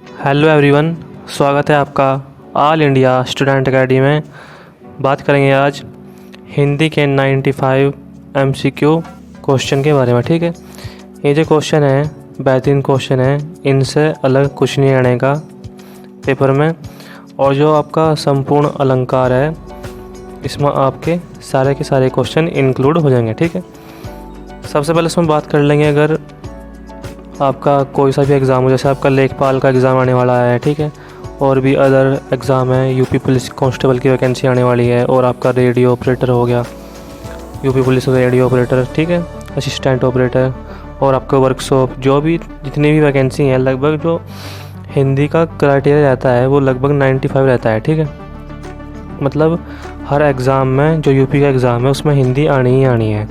Hello everyone, स्वागत है आपका ऑल इंडिया स्टूडेंट अकेडमी में। बात करेंगे आज हिंदी के 95 एमसीक्यू क्वेश्चन के बारे में। ठीक है, ये जो क्वेश्चन है बेहतरीन क्वेश्चन है, इनसे अलग कुछ नहीं आनेगा पेपर में। और जो आपका संपूर्ण अलंकार है इसमें आपके सारे के सारे क्वेश्चन इंक्लूड हो जाएंगे। ठीक है, सबसे पहले इसमें बात कर लेंगे, अगर आपका कोई सा भी एग्ज़ाम हो, जैसे आपका लेखपाल का एग्ज़ाम आने वाला है, ठीक है, और भी अदर एग्ज़ाम है, यूपी पुलिस कांस्टेबल की वैकेंसी आने वाली है, और आपका रेडियो ऑपरेटर हो गया, यूपी पुलिस रेडियो ऑपरेटर, ठीक है, असिस्टेंट ऑपरेटर, और आपका वर्कशॉप, जो भी जितनी भी वैकेंसी हैं, लगभग जो हिंदी का क्राइटेरिया रहता है वो लगभग 95 रहता है। ठीक है, मतलब हर एग्ज़ाम में जो यूपी का एग्ज़ाम है उसमें हिंदी आनी ही आनी है।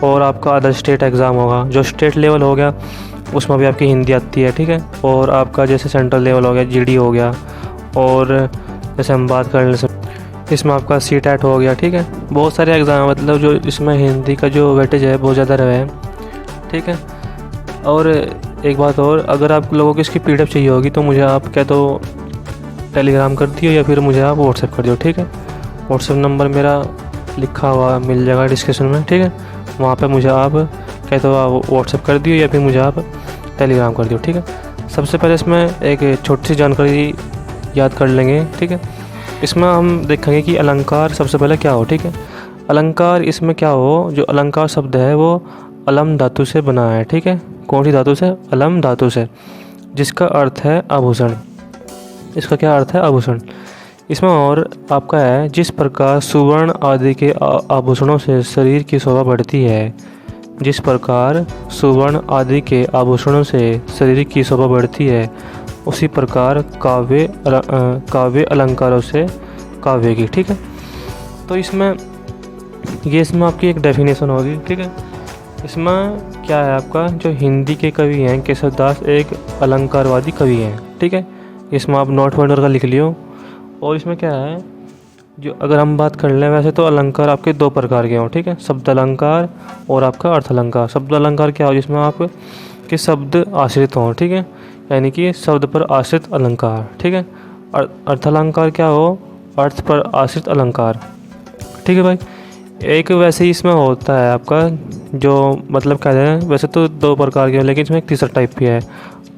और आपका अदर स्टेट एग्ज़ाम होगा, जो स्टेट लेवल हो गया उसमें भी आपकी हिंदी आती है। ठीक है, और आपका जैसे सेंट्रल लेवल हो गया, जीडी हो गया, और जैसे हम बात कर लें इसमें आपका सीटेट हो गया। ठीक है, बहुत सारे एग्ज़ाम मतलब जो इसमें हिंदी का जो वेटेज है बहुत ज़्यादा रहा है। ठीक है, और एक बात और, अगर आप लोगों को इसकी पीडीएफ चाहिए होगी तो मुझे आप क्या तो टेलीग्राम कर दियो या फिर मुझे आप व्हाट्सएप कर दियो। ठीक है, व्हाट्सएप नंबर मेरा लिखा हुआ मिल जाएगा डिस्क्रिप्शन में। ठीक है, वहाँ पे मुझे आप क्या तो आप व्हाट्सएप कर दियो या फिर मुझे आप टेलीग्राम कर दियो। ठीक है, सबसे पहले इसमें एक छोटी सी जानकारी याद कर लेंगे। ठीक है, इसमें हम देखेंगे कि अलंकार सबसे पहले क्या हो। ठीक है, अलंकार इसमें क्या हो, जो अलंकार शब्द है वो अलम धातु से बना है। ठीक है, कौन सी धातु से? अलम धातु से, जिसका अर्थ है आभूषण। इसका क्या अर्थ है? आभूषण। इसमें और आपका है, जिस प्रकार सुवर्ण आदि के आभूषणों से शरीर की शोभा बढ़ती है, जिस प्रकार सुवर्ण आदि के आभूषणों से शरीर की शोभा बढ़ती है, उसी प्रकार काव्य अलंकारों से काव्य की। ठीक है, तो इसमें आपकी एक डेफिनेशन होगी। ठीक है, इसमें क्या है, आपका जो हिंदी के कवि हैं केशव दास एक अलंकारवादी कवि हैं। ठीक है, इसमें आप नोट पॉइंट का लिख लियो। और इसमें क्या है, जो अगर हम बात कर लें, वैसे तो अलंकार आपके दो प्रकार के हों। ठीक है, शब्द अलंकार और आपका अर्थ अलंकार। शब्द अलंकार क्या हो, जिसमें आप के शब्द आश्रित हों। ठीक है, यानी कि शब्द पर आश्रित अलंकार। ठीक है, अर्थ अलंकार क्या हो, अर्थ पर आश्रित अलंकार। ठीक है भाई, एक वैसे ही इसमें होता है आपका जो मतलब कहते हैं, वैसे तो दो प्रकार के हैं लेकिन इसमें एक तीसरा टाइप भी है,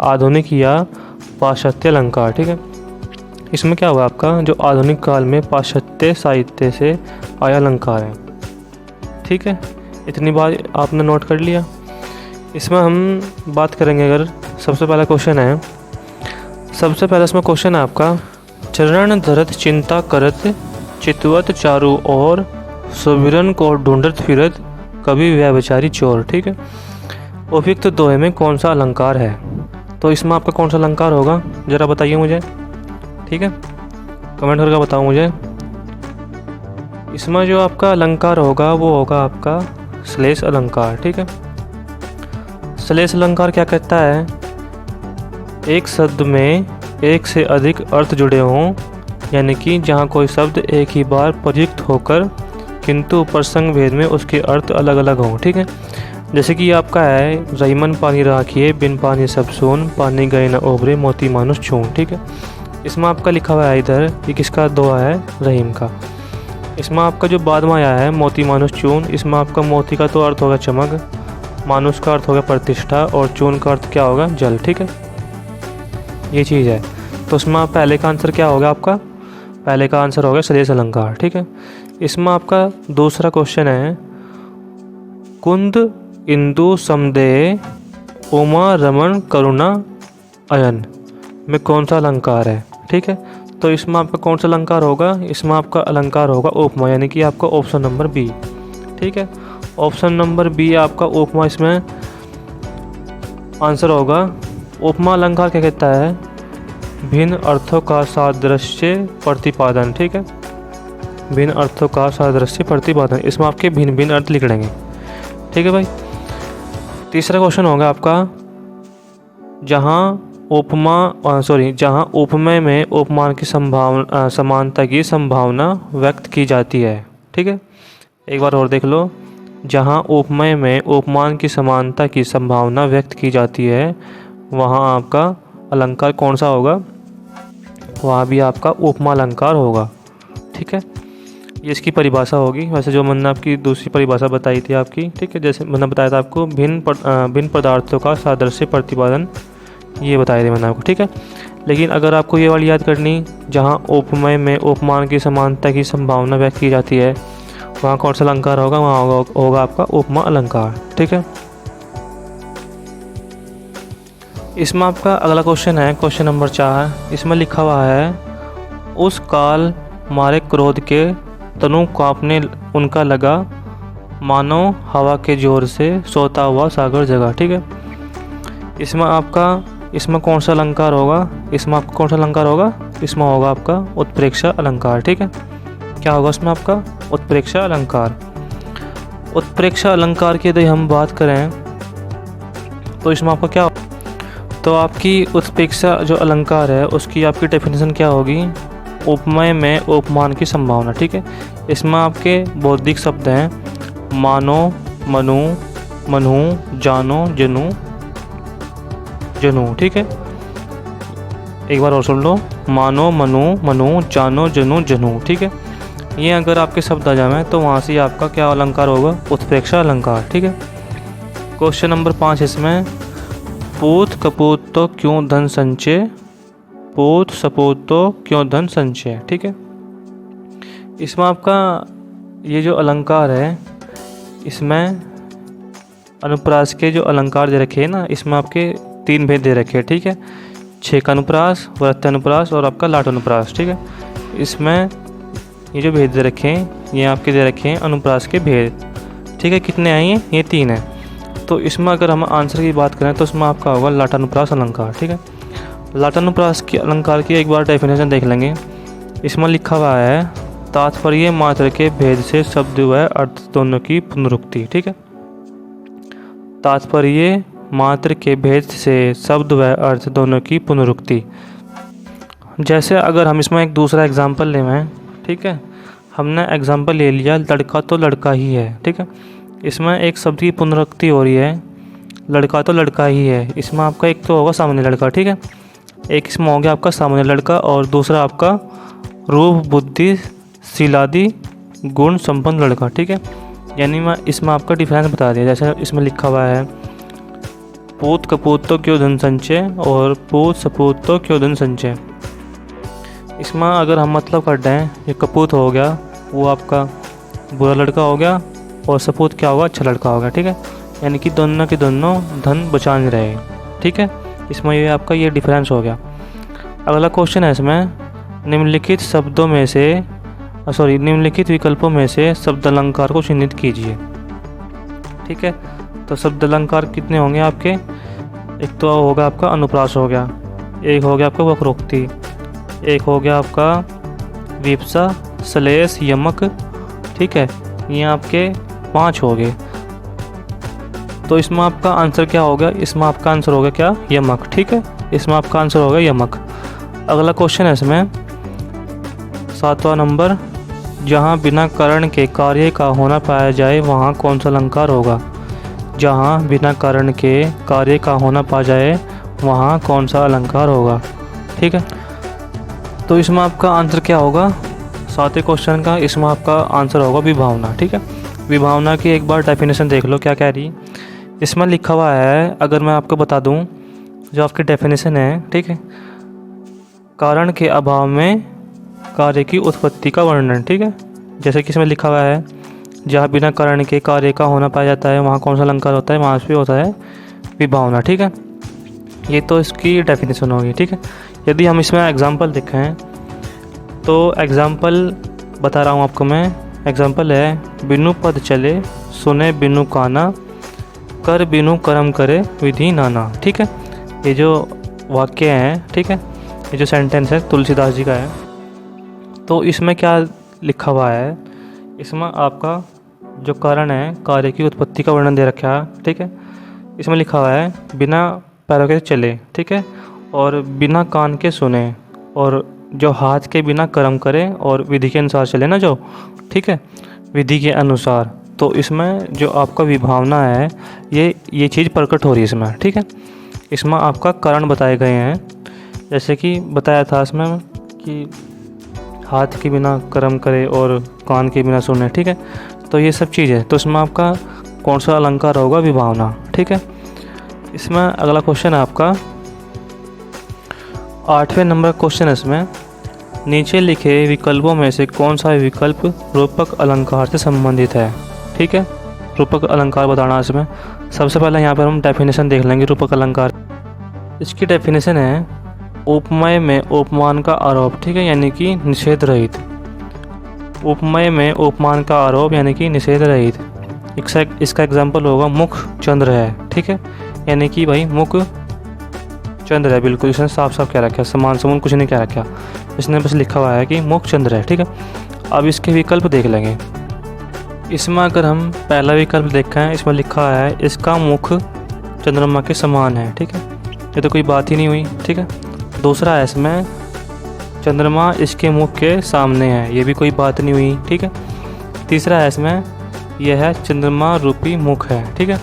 आधुनिक या पाश्चात्य अलंकार। ठीक है, इसमें क्या हुआ, आपका जो आधुनिक काल में पाश्चात्य साहित्य से आया अलंकार है। ठीक है, इतनी बात आपने नोट कर लिया। इसमें हम बात करेंगे, अगर सबसे पहला क्वेश्चन है, सबसे पहला इसमें क्वेश्चन है आपका, चरण धरत चिंता करत चितवत चारू और सुमिरन को ढूंढत फिरत कभी व्यभिचारी चोर। ठीक है, उपयुक्त दोहे में कौन सा अलंकार है? तो इसमें आपका कौन सा अलंकार होगा, ज़रा बताइए मुझे। ठीक है, कमेंट करके बताओ मुझे। इसमें जो आपका अलंकार होगा वो होगा आपका श्लेष अलंकार। ठीक है, श्लेष अलंकार क्या कहता है, एक शब्द में एक से अधिक अर्थ जुड़े हों, यानी कि जहाँ कोई शब्द एक ही बार प्रयुक्त होकर किंतु प्रसंग भेद में उसके अर्थ अलग अलग हों। ठीक है, जैसे कि आपका है, रहीमन पानी राखिए बिन पानी सब सोन, पानी गए न ओबरे मोती मानुष छून। ठीक है, इसमें आपका लिखा हुआ है इधर, ये किसका दोहा है? रहीम का। इसमें आपका जो बाद में आया है मोती मानुष चून, इसमें आपका मोती का तो अर्थ होगा चमक, मानुष का अर्थ होगा प्रतिष्ठा, और चून का अर्थ क्या होगा? जल। ठीक है, ये चीज़ है। तो उसमें पहले का आंसर क्या होगा आपका? पहले का आंसर होगा श्लेष अलंकार। ठीक है, इसमें आपका दूसरा क्वेश्चन है, कुंद इंदु समदेह उमा रमन करुणा अयन में कौन सा अलंकार है? ठीक है, तो इसमें आपका कौन सा अलंकार होगा? इसमें आपका अलंकार होगा उपमा, यानी कि आपका ऑप्शन नंबर बी। ठीक है, ऑप्शन नंबर बी आपका उपमा इसमें आंसर होगा। उपमा अलंकार क्या कहता है? भिन्न अर्थों का सादृश्य प्रतिपादन। ठीक है, भिन्न अर्थों का सादृश्य प्रतिपादन, इसमें आपके भिन्न भिन्न अर्थ लिख लेंगे। ठीक है भाई, तीसरा क्वेश्चन होगा आपका, जहाँ उपमेय में उपमान की समानता की संभावना व्यक्त की जाती है। ठीक है, एक बार और देख लो, जहाँ उपमेय में उपमान की समानता की संभावना व्यक्त की जाती है, वहाँ आपका अलंकार कौन सा होगा, वहाँ भी आपका उपमा अलंकार होगा। ठीक है, ये इसकी परिभाषा होगी। वैसे जो मैंने आपकी दूसरी परिभाषा बताई थी आपकी, ठीक है, जैसे मैंने बताया था आपको भिन्न पदार्थों का सादृश्य प्रतिपादन, ये बताए थे मैंने आपको। ठीक है, लेकिन अगर आपको ये वाली याद करनी, जहाँ उपमेय में उपमान की समानता की संभावना व्यक्त की जाती है, वहाँ कौन सा अलंकार होगा, वहाँ होगा आपका उपमा अलंकार। ठीक है, इसमें आपका अगला क्वेश्चन है, क्वेश्चन नंबर 4। इसमें लिखा हुआ है, उस काल मारे क्रोध के तनु कांपने उनका लगा, मानो हवा के जोर से सोता हुआ सागर जगा। ठीक है, इसमें कौन सा अलंकार होगा, इसमें आपका कौन सा अलंकार होगा, इसमें होगा आपका उत्प्रेक्षा अलंकार। ठीक है, क्या होगा इसमें आपका उत्प्रेक्षा अलंकार। उत्प्रेक्षा अलंकार की यदि हम बात करें तो इसमें आपका क्या, तो आपकी उत्प्रेक्षा जो अलंकार है उसकी आपकी डेफिनेशन क्या होगी, उपमेय में उपमान की संभावना। ठीक है, इसमें आपके बौद्धिक शब्द हैं मानो, मनु, मनु, जानो, जनु, जनु। ठीक है, एक बार और सुन लो, मानो, मनु, मनु, जानो, जनु, जनु। ठीक है, ये अगर आपके शब्द आ जाए तो वहाँ से आपका क्या अलंकार होगा, उत्प्रेक्षा अलंकार। ठीक है, क्वेश्चन नंबर 5 इसमें, पूत कपूत तो क्यों धन संचय, पूत सपूत तो क्यों धन संचय। ठीक है, इसमें आपका ये जो अलंकार है, इसमें अनुप्रास के जो अलंकार दे रखे हैं ना, इसमें आपके 3 भेद दे रखे हैं। ठीक है, छेक अनुप्रास, वृत्तानुप्रास और आपका लाट अनुप्रास। ठीक है, इसमें ये जो भेद दे रखे हैं, ये आपके दे रखे हैं अनुप्रास के भेद। ठीक है, कितने आए हैं, ये 3 हैं। तो इसमें अगर हम आंसर की बात करें तो इसमें आपका होगा लाटानुप्रास अलंकार। ठीक है, लाटानुप्रास के अलंकार की एक बार डेफिनेशन देख लेंगे। इसमें लिखा हुआ है, तात्पर्य मात्र के भेद से शब्द व अर्थ दोनों की पुनरुक्ति। ठीक है, तात्पर्य मात्र के भेद से शब्द व अर्थ दोनों की पुनरुक्ति। जैसे अगर हम इसमें एक दूसरा एग्जाम्पल लें, ठीक है, हमने एग्जाम्पल ले लिया लड़का तो लड़का ही है। ठीक है, इसमें एक शब्द की पुनरुक्ति हो रही है, लड़का तो लड़का ही है। इसमें आपका एक तो होगा सामान्य लड़का। ठीक है, एक इसमें हो गया आपका सामान्य लड़का और दूसरा आपका रूप बुद्धि शीलादि गुण संपन्न लड़का। ठीक है, यानी मैं इसमें आपका डिफरेंस बता दिया। जैसे इसमें लिखा हुआ है, पूत कपूत तो क्यों धन संचय और पूत सपूत तो क्यों धन संचय। इसमें अगर हम मतलब कर दें, ये कपूत हो गया वो आपका बुरा लड़का हो गया और सपूत क्या होगा, अच्छा लड़का होगा। ठीक है, यानी कि दोनों के दोनों धन बचा नहीं रहे। ठीक है, इसमें ये आपका ये डिफरेंस हो गया। अगला क्वेश्चन है इसमें, निम्नलिखित शब्दों में से निम्नलिखित विकल्पों में से शब्द अलंकार को चिन्हित कीजिए। ठीक है, तो शब्द अलंकार कितने होंगे आपके, एक तो होगा आपका अनुप्रास हो गया, एक हो गया आपका वक्रोक्ति, एक हो गया आपका विप्सा, श्लेष, यमक। ठीक है, ये आपके 5 हो गए। तो इसमें आपका आंसर क्या होगा, इसमें आपका आंसर होगा क्या, यमक। ठीक है, इसमें आपका आंसर होगा यमक। अगला क्वेश्चन है इसमें 7वां नंबर, जहाँ बिना कारण के कार्य का होना पाया जाए वहाँ कौन सा अलंकार होगा। जहाँ बिना कारण के कार्य का होना पाया जाए वहाँ कौन सा अलंकार होगा। ठीक है, तो इसमें आपका आंसर क्या होगा, 7वें क्वेश्चन का इसमें आपका आंसर होगा विभावना। ठीक है, विभावना की एक बार डेफिनेशन देख लो क्या कह रही। इसमें लिखा हुआ है, अगर मैं आपको बता दूं जो आपकी डेफिनेशन है, ठीक है, कारण के अभाव में कार्य की उत्पत्ति का वर्णन। ठीक है, जैसे कि इसमें लिखा हुआ है, जहाँ बिना कारण के कार्य का होना पाया जाता है वहाँ कौन सा अलंकार होता है, वहाँ पे होता है विभावना। ठीक है, ये तो इसकी डेफिनेशन होगी। ठीक है, यदि हम इसमें एग्जाम्पल देखें तो एग्जाम्पल बता रहा हूँ आपको मैं। एग्जाम्पल है, बिनु पद चले सुने बिनु काना, कर बिनु कर्म करे विधि नाना। ठीक है, ये जो वाक्य हैं, ठीक है, ये जो सेंटेंस है तुलसीदास जी का है। तो इसमें क्या लिखा हुआ है, इसमें आपका जो कारण है कार्य की उत्पत्ति का वर्णन दे रखा है। ठीक है, इसमें लिखा हुआ है बिना पैरों के चले, ठीक है, और बिना कान के सुने, और जो हाथ के बिना कर्म करे और विधि के अनुसार चले ना जो, ठीक है, विधि के अनुसार। तो इसमें जो आपका विभावना है ये चीज़ प्रकट हो रही है इसमें। ठीक है, इसमें आपका कारण बताए गए हैं। जैसे कि बताया था इसमें कि हाथ के बिना कर्म करे और कान के बिना सुने, ठीक है। तो ये सब चीज़ है, तो इसमें आपका कौन सा अलंकार होगा? विभावना, ठीक है। इसमें अगला क्वेश्चन है आपका 8वें नंबर क्वेश्चन है इसमें, नीचे लिखे विकल्पों में से कौन सा विकल्प रूपक अलंकार से संबंधित है? ठीक है, रूपक अलंकार बताना इसमें। सबसे पहले यहाँ पर हम डेफिनेशन देख लेंगे रूपक अलंकार। इसकी डेफिनेशन है उपमेय में उपमान का आरोप, ठीक है, यानी कि निषेध रहित। उपमेय में उपमान का आरोप यानी कि निषेध रहित। इसका एग्जाम्पल होगा मुख चंद्र है, ठीक है, यानी कि भाई मुख चंद्र है, बिल्कुल इसने साफ साफ क्या रखा, समान समून कुछ नहीं क्या रखा, इसने बस लिखा हुआ है कि मुख चंद्र है, ठीक है। अब इसके विकल्प देख लेंगे। इसमें अगर हम पहला विकल्प देखें, इसमें लिखा है इसका मुख चंद्रमा के समान है, ठीक है, ये तो कोई बात ही नहीं हुई, ठीक है। दूसरा है इसमें चंद्रमा इसके मुख के सामने है, ये भी कोई बात नहीं हुई, ठीक है। तीसरा है इसमें यह है चंद्रमा रूपी मुख है, ठीक है,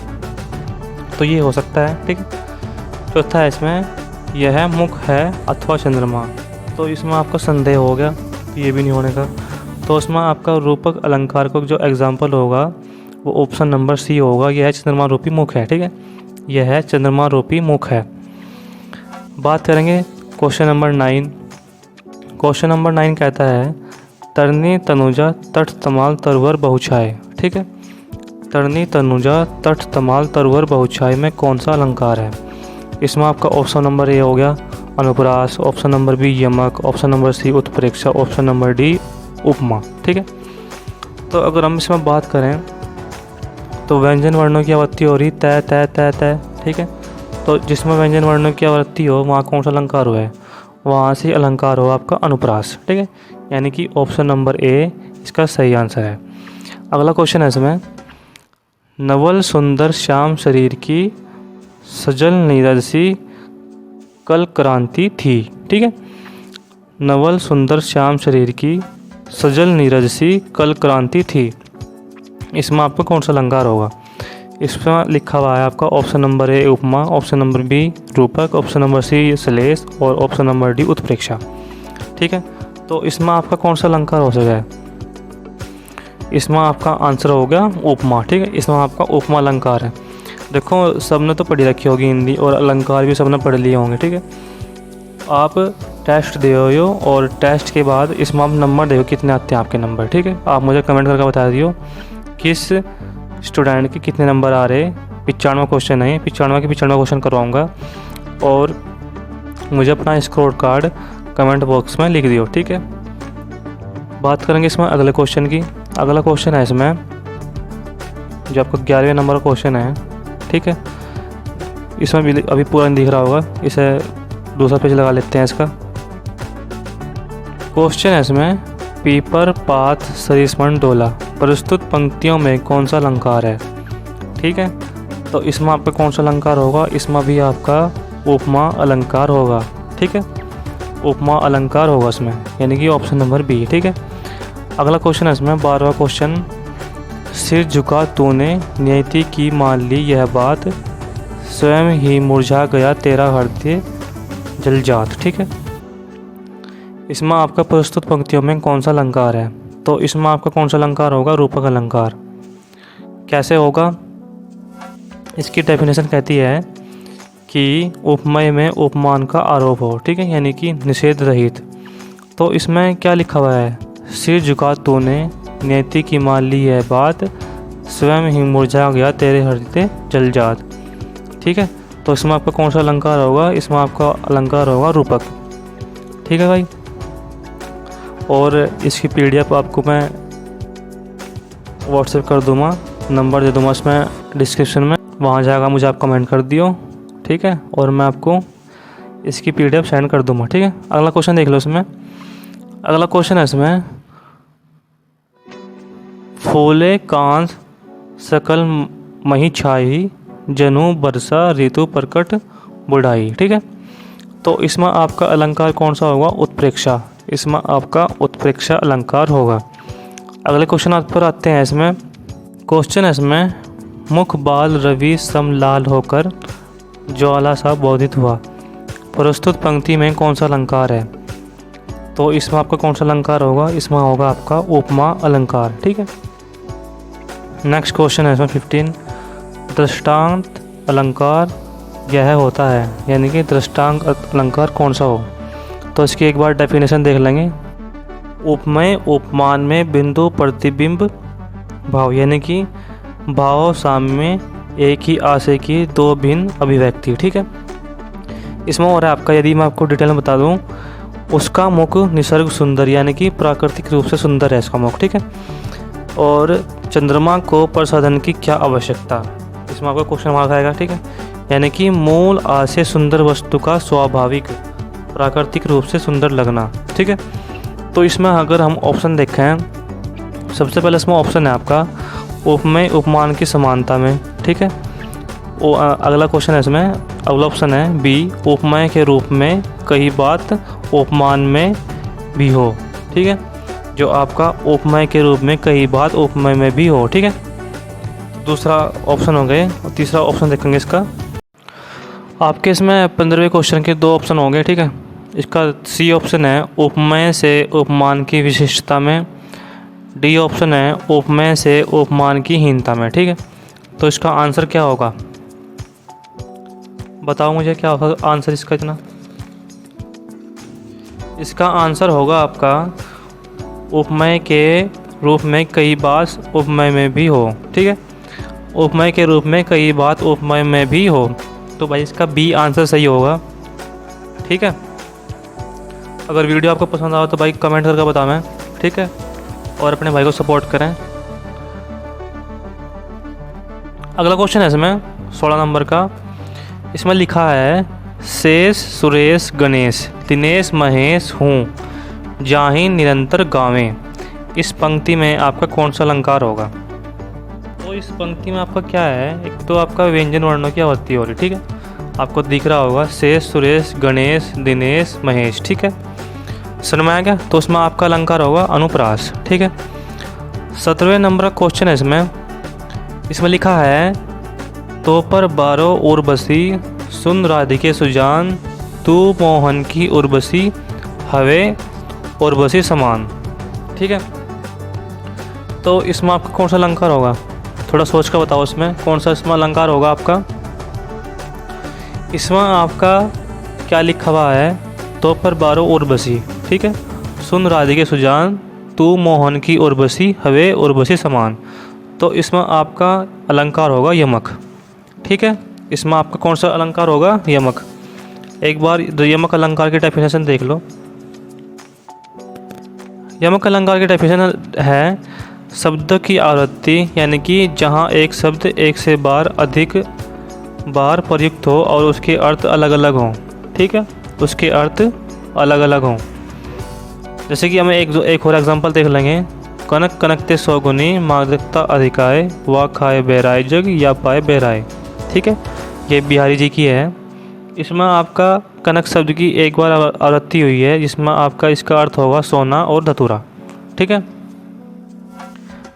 तो ये हो सकता है, ठीक है। चौथा है इसमें यह मुख है अथवा चंद्रमा, तो इसमें आपका संदेह हो गया, ये भी नहीं होने का। तो इसमें आपका रूपक अलंकार का जो एग्जाम्पल होगा वो ऑप्शन नंबर सी होगा, यह चंद्रमा रूपी मुख है, ठीक है, यह चंद्रमा रूपी मुख है। बात करेंगे क्वेश्चन नंबर 9। क्वेश्चन नंबर 9 कहता है तरनी तनुजा तट तमाल तरवर बहुछाए, ठीक है। तरनी तनुजा तट तमाल तरवर बहुछाए में कौन सा अलंकार है? इसमें आपका ऑप्शन नंबर ए हो गया अनुप्रास, ऑप्शन नंबर बी यमक, ऑप्शन नंबर सी उत्प्रेक्षा, ऑप्शन नंबर डी उपमा, ठीक है। तो अगर हम इसमें बात करें तो व्यंजन वर्णों की आवृत्ति हो रही तय तय तय तय, ठीक है। तो जिसमें व्यंजन वर्णों की आवृत्ति हो वहाँ कौन सा अलंकार हुआ है? वहाँ से अलंकार हो आपका अनुप्रास, ठीक है, यानी कि ऑप्शन नंबर ए इसका सही आंसर है। अगला क्वेश्चन है इसमें नवल सुंदर श्याम शरीर की सजल नीरज सी कल क्रांति थी, ठीक है। नवल सुंदर श्याम शरीर की सजल नीरज सी कल क्रांति थी, इसमें आपको कौन सा अलंकार होगा? इसमें लिखा हुआ है आपका ऑप्शन नंबर ए उपमा, ऑप्शन नंबर बी रूपक, ऑप्शन नंबर सी श्लेष और ऑप्शन नंबर डी उत्प्रेक्षा, ठीक है। तो इसमें आपका कौन सा अलंकार हो सकता है? इसमें आपका आंसर हो गया उपमा, ठीक है, इसमें आपका उपमा अलंकार है। देखो सबने तो पढ़ी रखी होगी हिंदी और अलंकार भी सबने पढ़ लिए होंगे, ठीक है। आप टेस्ट दे हो और टेस्ट के बाद इसमें आप नंबर देखो कितने आते हैं आपके नंबर, ठीक है। आप मुझे कमेंट करके बता दियो किस स्टूडेंट के कितने नंबर आ रहे। 95 क्वेश्चन है, 95 के 95 क्वेश्चन करवाऊँगा और मुझे अपना स्कोर कार्ड कमेंट बॉक्स में लिख दियो, ठीक है। बात करेंगे इसमें अगले क्वेश्चन की। अगला क्वेश्चन है इसमें जो आपका 11वें नंबर का क्वेश्चन है, ठीक है। इसमें भी अभी पूरा नहीं दिख रहा होगा, इसे दूसरा पेज लगा लेते हैं इसका। क्वेश्चन है इसमें पीपर पात सरिस्मण डोला प्रस्तुत पंक्तियों में कौन सा अलंकार है? ठीक है, तो इसमें आपका कौन सा अलंकार होगा? इसमें भी आपका उपमा अलंकार होगा, ठीक है, उपमा अलंकार होगा इसमें, यानी कि ऑप्शन नंबर बी, ठीक है। अगला क्वेश्चन है इसमें 12वां क्वेश्चन सिर झुका तूने नियति की मान ली यह बात स्वयं ही मुरझा गया तेरा हृदय जलजात, ठीक है। इसमें आपका प्रस्तुत पंक्तियों में कौन सा अलंकार है? तो इसमें आपका कौन सा अलंकार होगा? रूपक अलंकार। कैसे होगा? इसकी डेफिनेशन कहती है कि उपमेय में उपमान का आरोप हो, ठीक है, यानी कि निषेध रहित। तो इसमें क्या लिखा हुआ है? सिर झुका तूने नियति की मान ली है बात स्वयं ही मुरझा गया तेरे हृदय जलजात, ठीक है। तो इसमें आपका कौन सा अलंकार होगा? इसमें आपका अलंकार होगा रूपक, ठीक है भाई। और इसकी PDF आपको मैं व्हाट्सएप कर दूँगा, नंबर दे दूँगा इसमें डिस्क्रिप्शन में, वहाँ जाकर मुझे आप कमेंट कर दियो, ठीक है, और मैं आपको इसकी PDF सेंड कर दूँगा, ठीक है। अगला क्वेश्चन देख लो इसमें। अगला क्वेश्चन है इसमें फूले कांस सकल मही छाई जनु बरसा ऋतु प्रकट बुढ़ाई, ठीक है। तो इसमें आपका अलंकार कौन सा होगा? उत्प्रेक्षा। इसमें आपका उत्प्रेक्षा अलंकार होगा। अगले क्वेश्चन पर आते हैं। इसमें क्वेश्चन है इसमें मुख बाल रवि सम लाल होकर ज्वाला सा बोधित हुआ प्रस्तुत पंक्ति में कौन सा अलंकार है? तो इसमें आपका कौन सा अलंकार होगा? इसमें होगा आपका उपमा अलंकार। ठीक है। नेक्स्ट क्वेश्चन है इसमें 15, दृष्टांत अलंकार यह होता है, यानी कि दृष्टांत अलंकार कौन सा हो? तो इसकी एक बार डेफिनेशन देख लेंगे। उपमेय उपमान में बिंदु प्रतिबिंब भाव, यानी कि भाव साम्य एक ही आशय की दो भिन्न अभिव्यक्ति। ठीक है। इसमें और आपका, यदि मैं आपको डिटेल में बता दूं, उसका मुख निसर्ग सुंदर, यानी कि प्राकृतिक रूप से सुंदर है इसका मुख। ठीक है। और चंद्रमा को प्रसाधन की क्या आवश्यकता? इसमें आपका क्वेश्चन मार्क आएगा। ठीक है। यानी कि मूल आशय सुंदर वस्तु का स्वाभाविक प्राकृतिक रूप से सुंदर लगना। ठीक है। तो इसमें अगर हम ऑप्शन देखें, सबसे पहले इसमें ऑप्शन है आपका उपमेय उपमान की समानता में। ठीक है। अगला क्वेश्चन है इसमें, अगला ऑप्शन है बी, उपमेय के रूप में कई बात उपमान में भी हो। ठीक है। जो आपका उपमेय के रूप में कई बात उपमेय में भी हो। ठीक है। दूसरा ऑप्शन हो गए। तीसरा ऑप्शन देखेंगे इसका, आपके इसमें 15वें क्वेश्चन के दो ऑप्शन होंगे। ठीक है। इसका सी ऑप्शन है उपमेय से उपमान की विशिष्टता में, डी ऑप्शन है उपमेय से उपमान की हीनता में। ठीक है। तो इसका आंसर क्या होगा? बताओ मुझे क्या होगा आंसर इसका इतना। इसका आंसर होगा आपका उपमेय के रूप में कई बात उपमेय में भी हो। ठीक है। उपमेय के रूप में कई बात उपमेय में भी हो। तो भाई इसका बी आंसर सही होगा। ठीक है। अगर वीडियो आपको पसंद आया तो भाई कमेंट करके बताएं। ठीक है। और अपने भाई को सपोर्ट करें। अगला क्वेश्चन है इसमें 16 नंबर का। इसमें लिखा है शेष सुरेश गणेश दिनेश महेश हूँ जाहि निरंतर गावें। इस पंक्ति में आपका कौन सा अलंकार होगा? तो इस पंक्ति में आपका क्या है, एक तो आपका व्यंजन वर्णों की आवृत्ति हो रही। ठीक है। आपको दिख रहा होगा शेष सुरेश गणेश दिनेश महेश। ठीक है। समझ में आ गया? तो उसमें आपका अलंकार होगा अनुप्रास। ठीक है। 17वें नंबर का क्वेश्चन है इसमें लिखा है तो पर 12 उर्वशी सुन राधिके सुजान तू मोहन की उर्वशी हवे उर्वशी समान। ठीक है। तो इसमें आपका कौन सा अलंकार होगा? थोड़ा सोच कर बताओ इसमें कौन सा इसमें अलंकार होगा आपका। इसमें आपका क्या लिखा हुआ है? तो पर 12 उर्वशी। ठीक है। सुन राधिके सुजान तू मोहन की उर्वशी हवे उर्वशी समान। तो इसमें आपका अलंकार होगा यमक। ठीक है। इसमें आपका कौन सा अलंकार होगा? यमक। एक बार यमक अलंकार की डेफिनेशन देख लो। यमक अलंकार की डेफिनेशन है शब्द की आवृत्ति, यानी कि जहाँ एक शब्द एक से अधिक बार प्रयुक्त हो और उसके अर्थ अलग अलग हों। ठीक है। उसके अर्थ अलग अलग हों। जैसे कि हमें एक और एग्जांपल देख लेंगे। कनक कनकते सौगुनी मादकता अधिकाय वा खाए बहराए जग या पाए बहराए। ठीक है। ये बिहारी जी की है। इसमें आपका कनक शब्द की एक बार आवृत्ति हुई है, जिसमें आपका इसका अर्थ होगा सोना और धतूरा। ठीक है।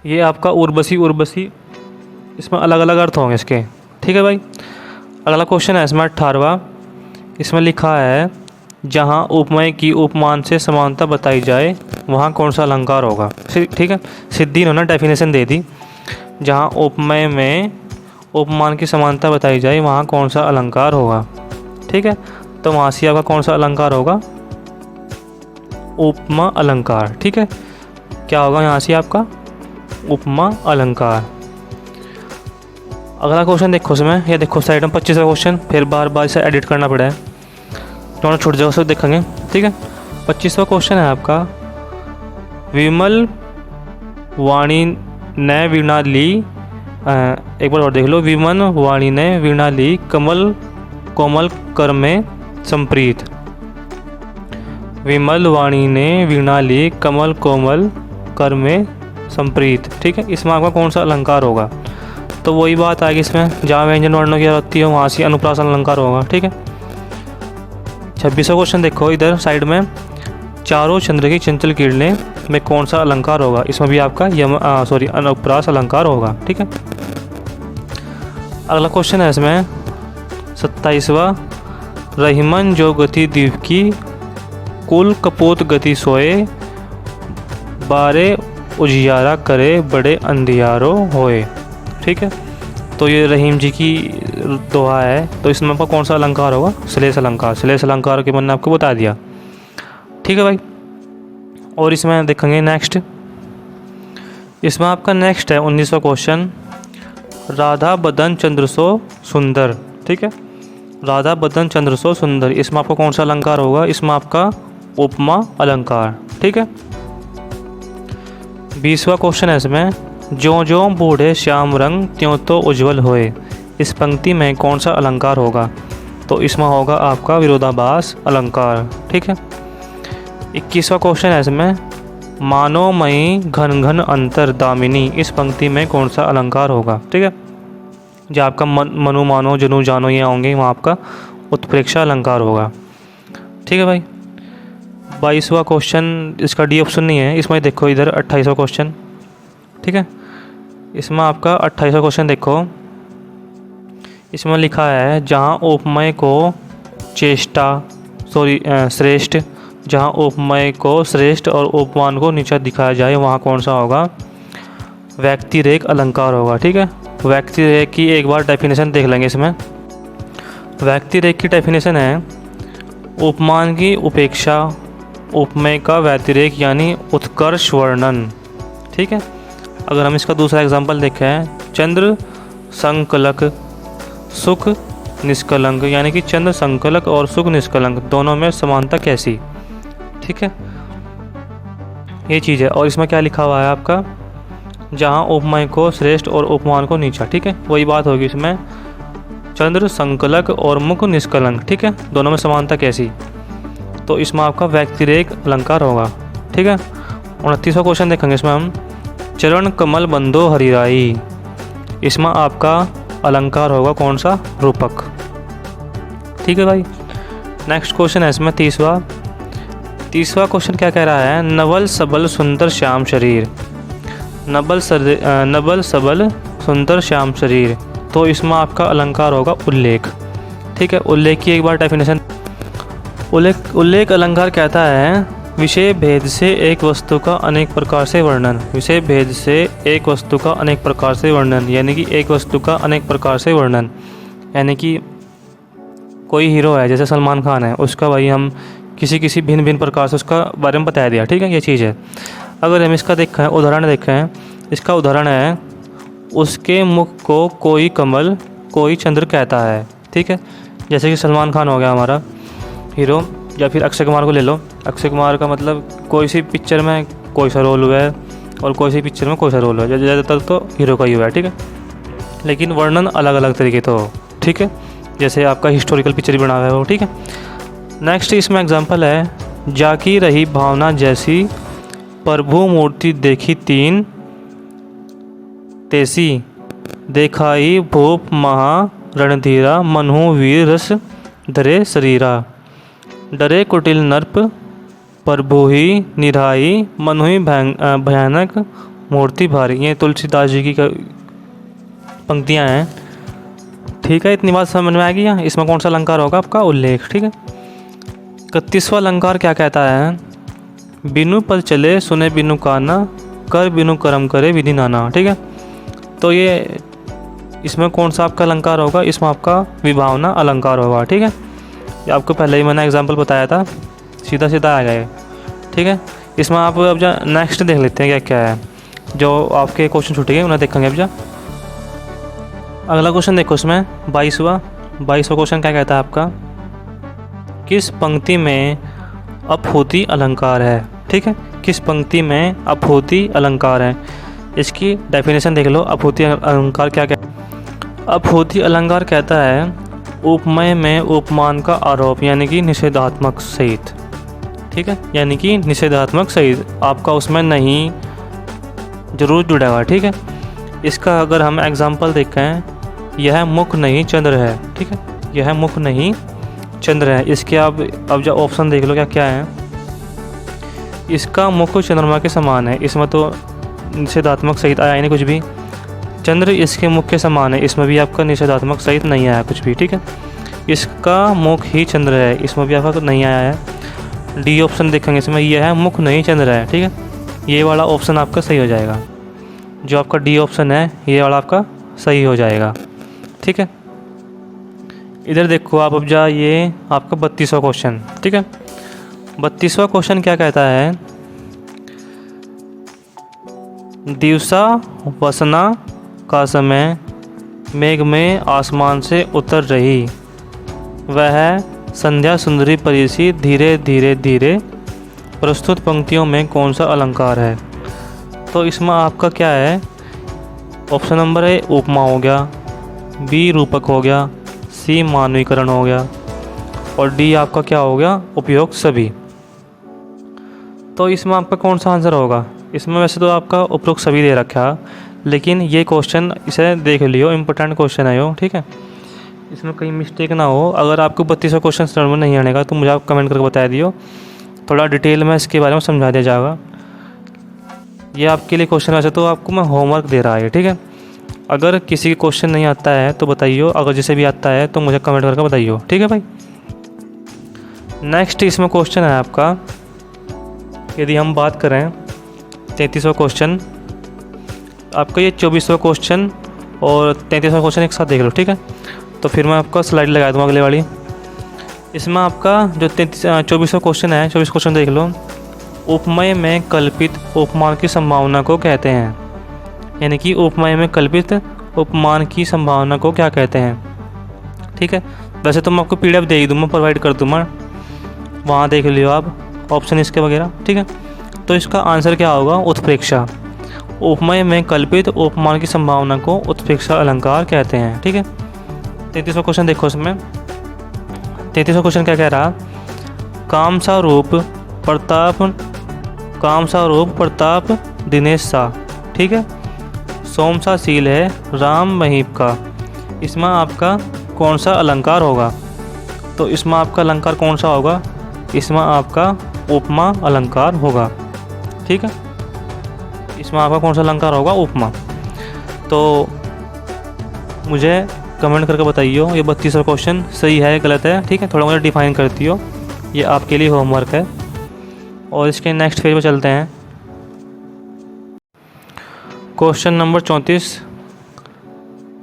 ये आपका उर्वशी इसमें अलग अलग अर्थ होंगे इसके। ठीक है भाई। अगला क्वेश्चन है इसमें 18वां। इसमें लिखा है जहाँ उपमेय की उपमान से समानता बताई जाए वहाँ कौन सा अलंकार होगा? ठीक है। सिद्धि इन्होंने डेफिनेशन दे दी। जहाँ उपमेय में उपमान की समानता बताई जाए वहाँ कौन सा अलंकार होगा? ठीक है। तो वहाँ से आपका कौन सा अलंकार होगा? उपमा अलंकार। ठीक है। क्या होगा यहाँ से आपका? उपमा अलंकार। अगला क्वेश्चन देखो इसमें, ये देखो साइड में 25वां क्वेश्चन, फिर बार बार इसे एडिट करना पड़ा है, दोनों छूट जाओ सब देखेंगे। ठीक है। 25वां क्वेश्चन है आपका विमल वाणी ने वीणा ली, एक बार और देख लो। विमल वाणी ने वीणा ली कमल कोमल कर में संप्रीत। विमल वाणी ने वीणा ली कमल कोमल कर में संप्रीत। ठीक है। इसमें आपका कौन सा अलंकार होगा? तो वही बात आएगी इसमें, जहाँ व्यंजन वर्णों की आवृत्ति हो वहाँ से अनुप्रास अलंकार होगा। ठीक है। 26वां क्वेश्चन देखो इधर साइड में, चारों चंद्र की चंचल किरणें में कौन सा अलंकार होगा? इसमें भी आपका अनुप्रास अलंकार होगा। ठीक है। अगला क्वेश्चन है इसमें 27वां, रहीमन जो गति दीप की, कुल कपोत गति सोए, बारे उजियारा करे बड़े अंधियारो होए। ठीक है, तो ये रहीम जी की दोहा है। तो इसमें आपका कौन सा अलंकार होगा? श्लेष अलंकार। श्लेष अलंकार के मैंने आपको बता दिया। ठीक है भाई, और इसमें देखेंगे नेक्स्ट। इसमें आपका नेक्स्ट है 19वां क्वेश्चन, राधा बदन चंद्र सो सुंदर। ठीक है, राधा बदन चंद्र सो सुंदर, इसमें आपका कौन सा अलंकार होगा? इसमें आपका उपमा अलंकार। ठीक है, 20वां क्वेश्चन है इसमें, ज्यों ज्यों बूढ़े श्याम रंग त्यों तो उज्जवल होए, इस पंक्ति में कौन सा अलंकार होगा? तो इसमें होगा आपका विरोधाभास अलंकार। ठीक है, 21वां क्वेश्चन है इसमें, मानो मई घन घन अंतर दामिनी, इस पंक्ति में कौन सा अलंकार होगा? ठीक है, जो आपका मनु मानो जनु जानो ये होंगे, वहाँ आपका उत्प्रेक्षा अलंकार होगा। ठीक है भाई, 22वां क्वेश्चन, इसका डी ऑप्शन नहीं है इसमें। देखो इधर 28वां क्वेश्चन। ठीक है, इसमें आपका 28वां क्वेश्चन देखो, इसमें लिखा है, जहाँ उपमय को श्रेष्ठ, जहाँ उपमय को श्रेष्ठ और उपमान को नीचा दिखाया जाए, वहाँ कौन सा होगा? व्यक्तिरेक अलंकार होगा। ठीक है, व्यक्तिरेक की एक बार डेफिनेशन देख लेंगे इसमें। व्यक्तिरेक की डेफिनेशन है, उपमान की उपेक्षा, उपमेय का व्यतिरेक यानी उत्कर्ष वर्णन। ठीक है, अगर हम इसका दूसरा एग्जांपल देखें, चंद्र संकलक सुख निष्कलंक, यानी कि चंद्र संकलक और सुख निष्कलंक दोनों में समानता कैसी? ठीक है, ये चीज़ है। और इसमें क्या लिखा हुआ है आपका, जहाँ उपमेय को श्रेष्ठ और उपमान को नीचा। ठीक है, वही बात होगी इसमें, चंद्र संकलक और मुख निष्कलंक। ठीक है, दोनों में समानता कैसी? तो इसमें आपका व्यक्तिरेक अलंकार होगा। ठीक है, 29वां क्वेश्चन देखेंगे इसमें हम, चरण कमल बंदो हरिराई, इसमें आपका अलंकार होगा कौन सा? रूपक। ठीक है भाई, नेक्स्ट क्वेश्चन है इसमें 30वां क्वेश्चन क्या कह रहा है, नवल सबल सुंदर श्याम शरीर, नबल सबल सुंदर श्याम शरीर, तो इसमें आपका अलंकार होगा उल्लेख। ठीक है, उल्लेख की एक बार डेफिनेशन, उल्लेख अलंकार कहता है, विषय भेद से एक वस्तु का अनेक प्रकार से वर्णन, विषय भेद से एक वस्तु का अनेक प्रकार से वर्णन, यानी कि एक वस्तु का अनेक प्रकार से वर्णन, यानी कि कोई हीरो है जैसे सलमान खान है, उसका भाई हम किसी भिन्न भिन्न प्रकार से उसका बारे में बता दिया। ठीक है, ये चीज़ है। अगर हम इसका देखें, उदाहरण देखें, इसका उदाहरण है, उसके मुख को कोई कमल कोई चंद्र कहता है। ठीक है, जैसे कि सलमान खान हो गया हमारा हीरो, या फिर अक्षय कुमार को ले लो। अक्षय कुमार का मतलब कोई सी पिक्चर में कोई सा रोल हुआ है और कोई सी पिक्चर में कोई सा रोल हुआ है, ज़्यादातर तो हीरो का ही हुआ है। ठीक है, लेकिन वर्णन अलग अलग तरीके तो। ठीक है, जैसे आपका हिस्टोरिकल पिक्चर ही बना हुआ है वो। ठीक है, नेक्स्ट इसमें एग्जांपल है, जाकी रही भावना जैसी, प्रभु मूर्ति देखी तीन तेसी, देखाई भूप महा रणधीरा, मनहु वीर रस धरे शरीरा, डरे कुटिल नर्प प्रभु ही निराई, मनुहि भयानक मूर्ति भारी। ये तुलसीदास जी की पंक्तियाँ हैं। ठीक है, इतनी बात समझ में आएगी। इसमें कौन सा अलंकार होगा? आपका उल्लेख। ठीक है, 31वां अलंकार क्या कहता है, बिनु पद चले सुने बिनु काना, कर बिनु कर्म करे विधि नाना। ठीक है, तो ये इसमें कौन सा आपका अलंकार होगा? इसमें आपका विभावना अलंकार होगा। ठीक है, ये आपको पहले ही मैंने एग्जांपल बताया था, सीधा सीधा आ गए। ठीक है, इसमें आप अब जा नेक्स्ट देख लेते हैं क्या क्या है, जो आपके क्वेश्चन छूटेंगे उन्हें देखेंगे। अब जा अगला क्वेश्चन देखो, इसमें 22वां क्वेश्चन क्या कहता है आपका, किस पंक्ति में अपहूति अलंकार है? ठीक है, किस पंक्ति में अपहूति अलंकार है? इसकी डेफिनेशन देख लो। अपहूति अलंकार क्या कहता है? अपहूति अलंकार कहता है, उपमेय में उपमान का आरोप, यानी कि निषेधात्मक सहित। ठीक है, यानी कि निषेधात्मक सहित, आपका उसमें नहीं जरूर जुड़ेगा। ठीक है, इसका अगर हम एग्जांपल देखें, यह मुख नहीं चंद्र है। ठीक है, यह मुख नहीं चंद्र है। इसके आप अब जो ऑप्शन देख लो क्या क्या है, इसका मुख चंद्रमा के समान है, इसमें तो निषेधात्मक सहित आया नहीं कुछ भी। चंद्र इसके मुख के समान है, इसमें भी आपका निषेधात्मक सहित नहीं आया कुछ भी। ठीक है, इसका मुख ही चंद्र है। इसमें भी आपका नहीं आया है। डी ऑप्शन देखेंगे, इसमें यह है मुख नहीं चंद्र है। ठीक है, ये वाला ऑप्शन आपका सही हो जाएगा। जो आपका डी ऑप्शन है ये वाला आपका सही हो जाएगा। ठीक है, इधर देखो आप अब ये आपका 32वां क्वेश्चन। ठीक है, 32वां क्वेश्चन क्या कहता है, दिवसा वसना का समय मेघ में आसमान से उतर रही, वह संध्या सुंदरी परिसी धीरे धीरे धीरे, प्रस्तुत पंक्तियों में कौन सा अलंकार है। तो इसमें आपका क्या है, ऑप्शन नंबर ए उपमा हो गया, बी रूपक हो गया, सी मानवीकरण हो गया और डी आपका क्या हो गया, उपयोग सभी। तो इसमें आपका कौन सा आंसर होगा। इसमें वैसे तो आपका उपरोक्त सभी दे रखा, लेकिन ये क्वेश्चन इसे देख लियो, इम्पोर्टेंट क्वेश्चन है यो। ठीक है, इसमें कहीं मिस्टेक ना हो। अगर आपको 32वां क्वेश्चन समझ में नहीं आने का तो मुझे आप कमेंट करके बता दियो, थोड़ा डिटेल में इसके बारे में समझा दिया जाएगा। ये आपके लिए क्वेश्चन वैसे तो आपको मैं होमवर्क दे रहा है। ठीक है, अगर किसी के क्वेश्चन नहीं आता है तो बताइए, अगर जिसे भी आता है तो मुझे कमेंट करके बताइए। ठीक है भाई। नेक्स्ट इसमें क्वेश्चन है आपका, यदि हम बात करें 33वां क्वेश्चन, आपका ये 24वां क्वेश्चन और 33वां क्वेश्चन एक साथ देख लो। ठीक है, तो फिर मैं आपका स्लाइड लगा दूँगा अगले वाली। इसमें आपका जो 24वां क्वेश्चन है, 24 क्वेश्चन देख लो। उपमेय में कल्पित उपमान की संभावना को कहते हैं, यानी कि उपमेय में कल्पित उपमान की संभावना को क्या कहते हैं। ठीक है, वैसे तो मैं आपको PDF दे ही दूँगा, प्रोवाइड कर दूँगा, वहाँ देख लियो आप ऑप्शन इसके वगैरह। ठीक है, तो इसका आंसर क्या होगा, उत्प्रेक्षा। उपमेय में कल्पित उपमान की संभावना को उत्प्रेक्षा अलंकार कहते हैं। ठीक है, 33वां क्वेश्चन देखो। इसमें 33वां क्वेश्चन क्या कह रहा, काम सा रूप प्रताप दिनेश सा। ठीक है, सोम सा सील है राम महीप का। इसमें आपका कौन सा अलंकार होगा। तो इसमें आपका अलंकार कौन सा होगा, इसमें आपका उपमा अलंकार होगा। ठीक है, इसमें आपका कौन सा अलंकार होगा, उपमा। तो मुझे कमेंट करके बताइए ये 32वां क्वेश्चन सही है गलत है। ठीक है, थोड़ा मुझे डिफाइन करती हो, ये आपके लिए होमवर्क है। और इसके नेक्स्ट पेज पे चलते हैं। क्वेश्चन नंबर 34,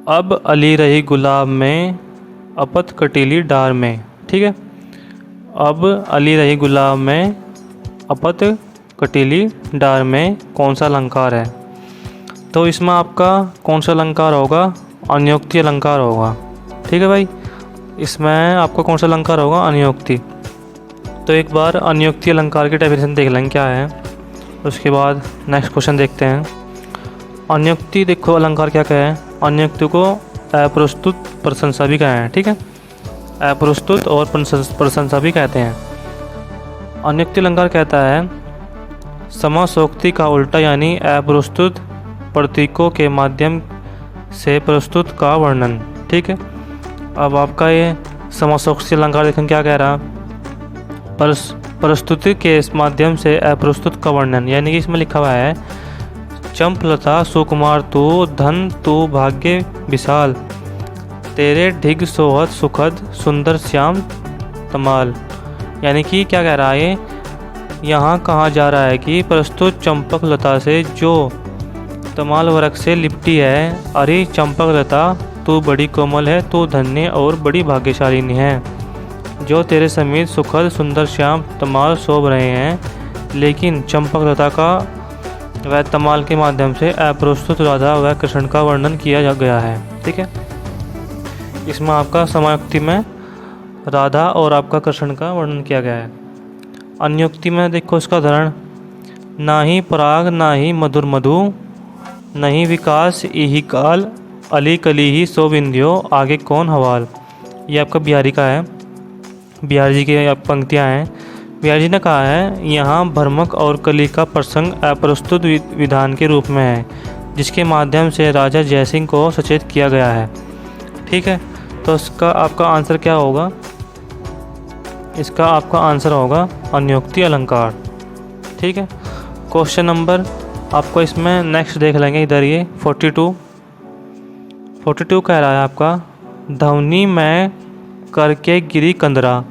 अब अली रही गुलाब में अपत कटीली डार में। ठीक है, अब अली रही गुलाब में अपत कटीली डार में कौन सा अलंकार है। तो इसमें आपका कौन सा अलंकार होगा, अनियोक्ति अलंकार होगा। ठीक है भाई, इसमें आपका कौन सा अलंकार होगा, अनियोक्ति। तो एक बार अनियोक्ति अलंकार की डेफिनेशन देख लेंगे क्या है, उसके बाद नेक्स्ट क्वेश्चन देखते हैं। अनियोक्ति देखो अलंकार क्या क्या है, अनियोक्ति को अप्रस्तुत प्रशंसा भी कहें हैं। ठीक है, अप्रस्तुत और प्रशंसा भी कहते हैं। अनियोक्ति अलंकार कहता है समासोक्ति का उल्टा, यानी अप्रस्तुत प्रतीकों के माध्यम से प्रस्तुत का वर्णन। ठीक है, अब आपका ये समासोक्ति अलंकार देखें क्या कह रहा, प्रस्तुति के माध्यम से अप्रस्तुत का वर्णन, यानी कि इसमें लिखा हुआ है चंपलता सुकुमार तू धन तू भाग्य विशाल, तेरे ढिग सोहत सुखद सुंदर श्याम तमाल। यानी कि क्या कह रहा है, यहाँ कहा जा रहा है कि प्रस्तुत चंपक लता से जो तमाल वृक्ष से लिपटी है, अरे चंपक लता तू बड़ी कोमल है, तू धन्य और बड़ी भाग्यशालिनी है, जो तेरे समीप सुखद सुंदर श्याम तमाल शोभ रहे हैं, लेकिन चंपक लता का व तमाल के माध्यम से अप्रस्तुत राधा व कृष्ण का वर्णन किया गया है। ठीक है, इसमें आपका समायोक्ति में राधा और आपका कृष्ण का वर्णन किया गया है। अन्योक्ति में देखो इसका उदाहरण, ना ही पराग ना ही मधुर मधु, नहीं विकास यही काल, अली कली ही सो बिंदियो आगे कौन हवाल। ये आपका बिहारी का है, बिहारी जी की पंक्तियाँ हैं। बिहारी जी ने कहा है यहाँ भ्रमक और कली का प्रसंग अप्रस्तुत विधान के रूप में है, जिसके माध्यम से राजा जयसिंह को सचेत किया गया है। ठीक है, तो इसका आपका आंसर क्या होगा, इसका आपका आंसर होगा अन्योक्ति अलंकार। ठीक है, क्वेश्चन नंबर आपको इसमें नेक्स्ट देख लेंगे इधर, ये 42 कह रहा है आपका ध्वनि में करके गिरी कंदरा,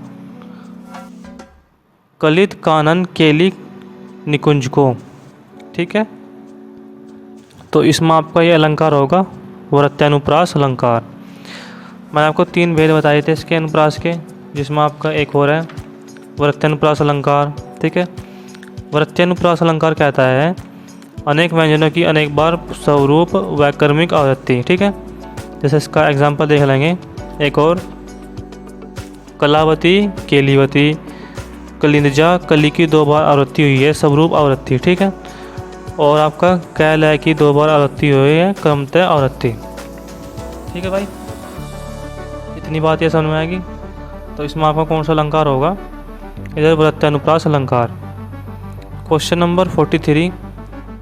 कलित कानन केली निकुंज को। ठीक है, तो इसमें आपका ये अलंकार होगा वृत्यानुप्रास अलंकार। मैंने आपको 3 भेद बताए थे इसके अनुप्रास के, जिसमें आपका एक और है वृत्यानुप्रास अलंकार। ठीक है, वृत्यानुप्रास अलंकार कहता है अनेक व्यंजनों की अनेक बार स्वरूप वैकर्मिक आवृत्ति। ठीक है, जैसे इसका एग्जांपल देख लेंगे एक और, कलावती, केलीवती, कलिंजा, कली की 2 बार आवृत्ति हुई है, स्वरूप आवृत्ति। ठीक है, और आपका कैलय की 2 बार आवृत्ति हुई है, क्रमतः आवृत्ति। ठीक है भाई, इतनी बात ये समझ में आएगी। तो इसमें आपका कौन सा अलंकार होगा, इधर वृत्यानुप्रास अलंकार। क्वेश्चन नंबर 43,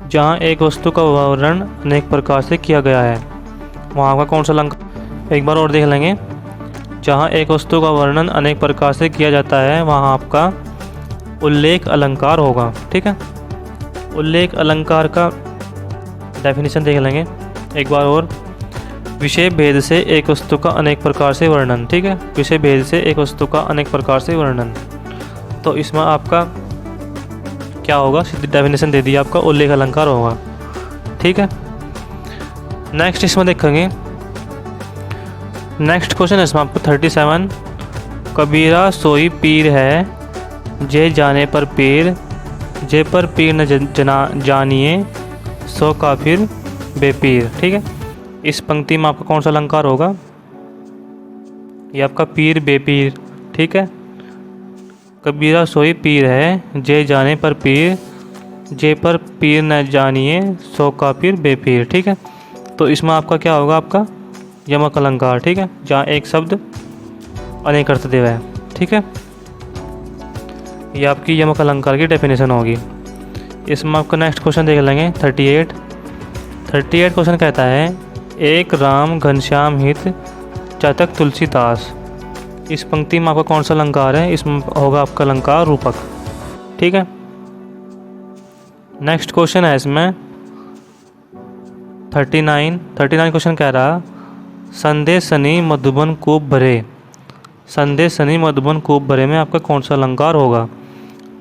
जहाँ एक वस्तु का वर्णन अनेक प्रकार से किया गया है, वहाँ का कौन सा अलंकार। एक बार और देख लेंगे, जहाँ एक वस्तु का वर्णन अनेक प्रकार से किया जाता है, वहाँ आपका उल्लेख अलंकार होगा। ठीक है, उल्लेख अलंकार का डेफिनेशन देख लेंगे एक बार और, विषय भेद से एक वस्तु का अनेक प्रकार से वर्णन। ठीक है, विषय भेद से एक वस्तु का अनेक प्रकार से वर्णन। तो इसमें आपका क्या होगा, सीधी डेफिनेशन दे दी, आपका उल्लेख अलंकार होगा। ठीक है, नेक्स्ट इसमें देखेंगे, नेक्स्ट क्वेश्चन है इसमें आपको 37, कबीरा सोई पीर है, जे जाने पर पीर, जे पर पीर न जानिए, सो काफिर बेपीर। ठीक है, इस पंक्ति में आपका कौन सा अलंकार होगा, ये आपका पीर बेपीर। ठीक है, कबीरा सोई पीर है, जे जाने पर पीर, जे पर पीर न जानिए, सो काफिर बेपीर। ठीक है, तो इसमें आपका क्या होगा, आपका यमक अलंकार। ठीक है, जहाँ एक शब्द अनेक अर्थ दे है। ठीक है, ये आपकी यमक अलंकार की डेफिनेशन होगी। इसमें आपका नेक्स्ट क्वेश्चन देख लेंगे 38 क्वेश्चन कहता है, एक राम घनश्याम हित चातक तुलसीदास। इस पंक्ति में आपका कौन सा अलंकार है, इसमें होगा आपका अलंकार रूपक। ठीक है, नेक्स्ट क्वेश्चन है इसमें 39 क्वेश्चन कह रहा, संदेश सनी मधुबन कूप भरे, संदेश सनी मधुबन कूप भरे में आपका कौन सा अलंकार होगा।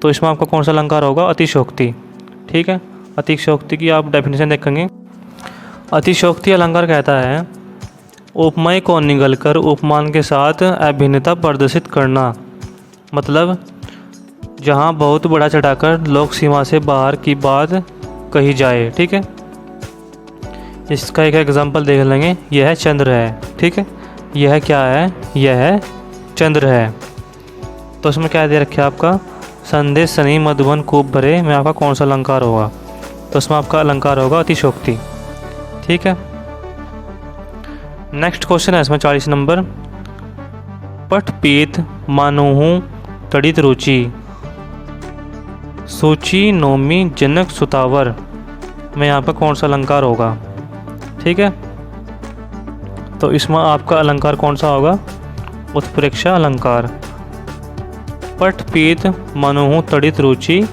तो इसमें आपका कौन सा अलंकार होगा, अतिशोक्ति। ठीक है, अतिशोक्ति की आप डेफिनेशन देखेंगे, अतिशोक्ति अलंकार कहता है उपमय को निगलकर उपमान के साथ अभिन्नता प्रदर्शित करना, मतलब जहाँ बहुत बड़ा चढ़ाकर लोक सीमा से बाहर की बात कही जाए। ठीक है, इसका एक एग्जांपल देख लेंगे, यह है चंद्र है। ठीक है, यह क्या है, यह है चंद्र है। तो इसमें क्या दे रखे आपका, संदेश सनी मधुबन कूप भरे में आपका कौन सा अलंकार होगा। तो इसमें आपका अलंकार होगा अतिशोक्ति। ठीक है, नेक्स्ट क्वेश्चन है इसमें 40 नंबर, पट पीत मानुहु तड़ित रुचि, सूची नोमी जनक सुतावर में यहाँ पर कौन सा अलंकार होगा। ठीक है, तो इसमें आपका अलंकार कौन सा होगा, उत्प्रेक्षा अलंकार। पट पीत मनुहु तड़ित रुचि,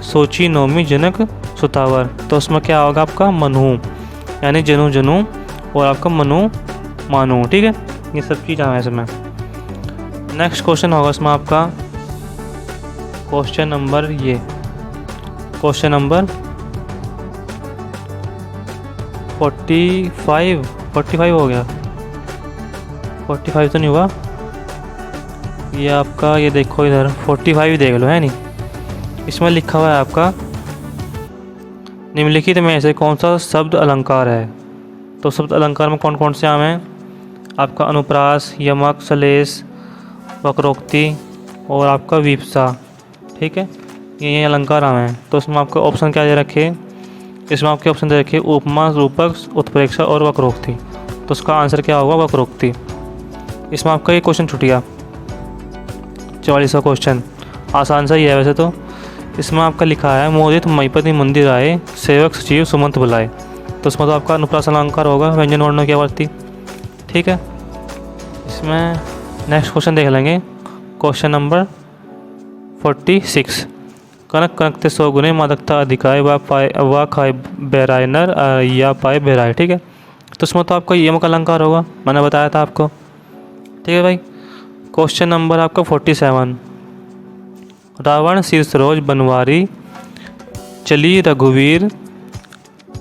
सोची नोमी जनक सुतावर। तो उसमें क्या होगा आपका, मनुहु यानी जनु जनु, और आपका मनु मानो। ठीक है, ये सब चीज़ आए इसमें। नेक्स्ट क्वेश्चन होगा इसमें आपका क्वेश्चन नंबर 45 हो गया, 45 तो नहीं हुआ ये आपका, ये देखो इधर 45 देख लो, है नहीं। इसमें लिखा हुआ है आपका निम्नलिखित में से कौन सा शब्द अलंकार है। तो शब्द अलंकार में कौन कौन से आम हैं, आपका अनुप्रास, यमक, सलेश, वक्रोक्ति और आपका विपसा। ठीक है, ये अलंकार आम हैं। तो इसमें आपका ऑप्शन क्या दे रखे, इसमें आपके ऑप्शन दे रखे उपमा, रूपक, उत्प्रेक्षा और वक्रोक्ति। तो उसका आंसर क्या होगा, वक्रोक्ति। इसमें आपका ये क्वेश्चन छूट गया 44वां क्वेश्चन, आसान सा ही है वैसे तो। इसमें आपका लिखा है मोदित मईपति मंदिर आए, सेवक सचिव सुमंत बुलाए। तो इसमें तो आपका अनुप्रास अलंकार होगा, व्यंजन वर्णों की आवर्ती। ठीक है, इसमें नेक्स्ट क्वेश्चन देख लेंगे, क्वेश्चन नंबर 46, कनक कनकते 100 गुने मादकता अधिकाय व खाए बेरायनर या पाए बेराय। ठीक है, तो इसमें तो आपका यमक अलंकार होगा, मैंने बताया था आपको। ठीक है भाई, क्वेश्चन नंबर आपका 47, रावण शीर्षरोज बनवारी, चली रघुवीर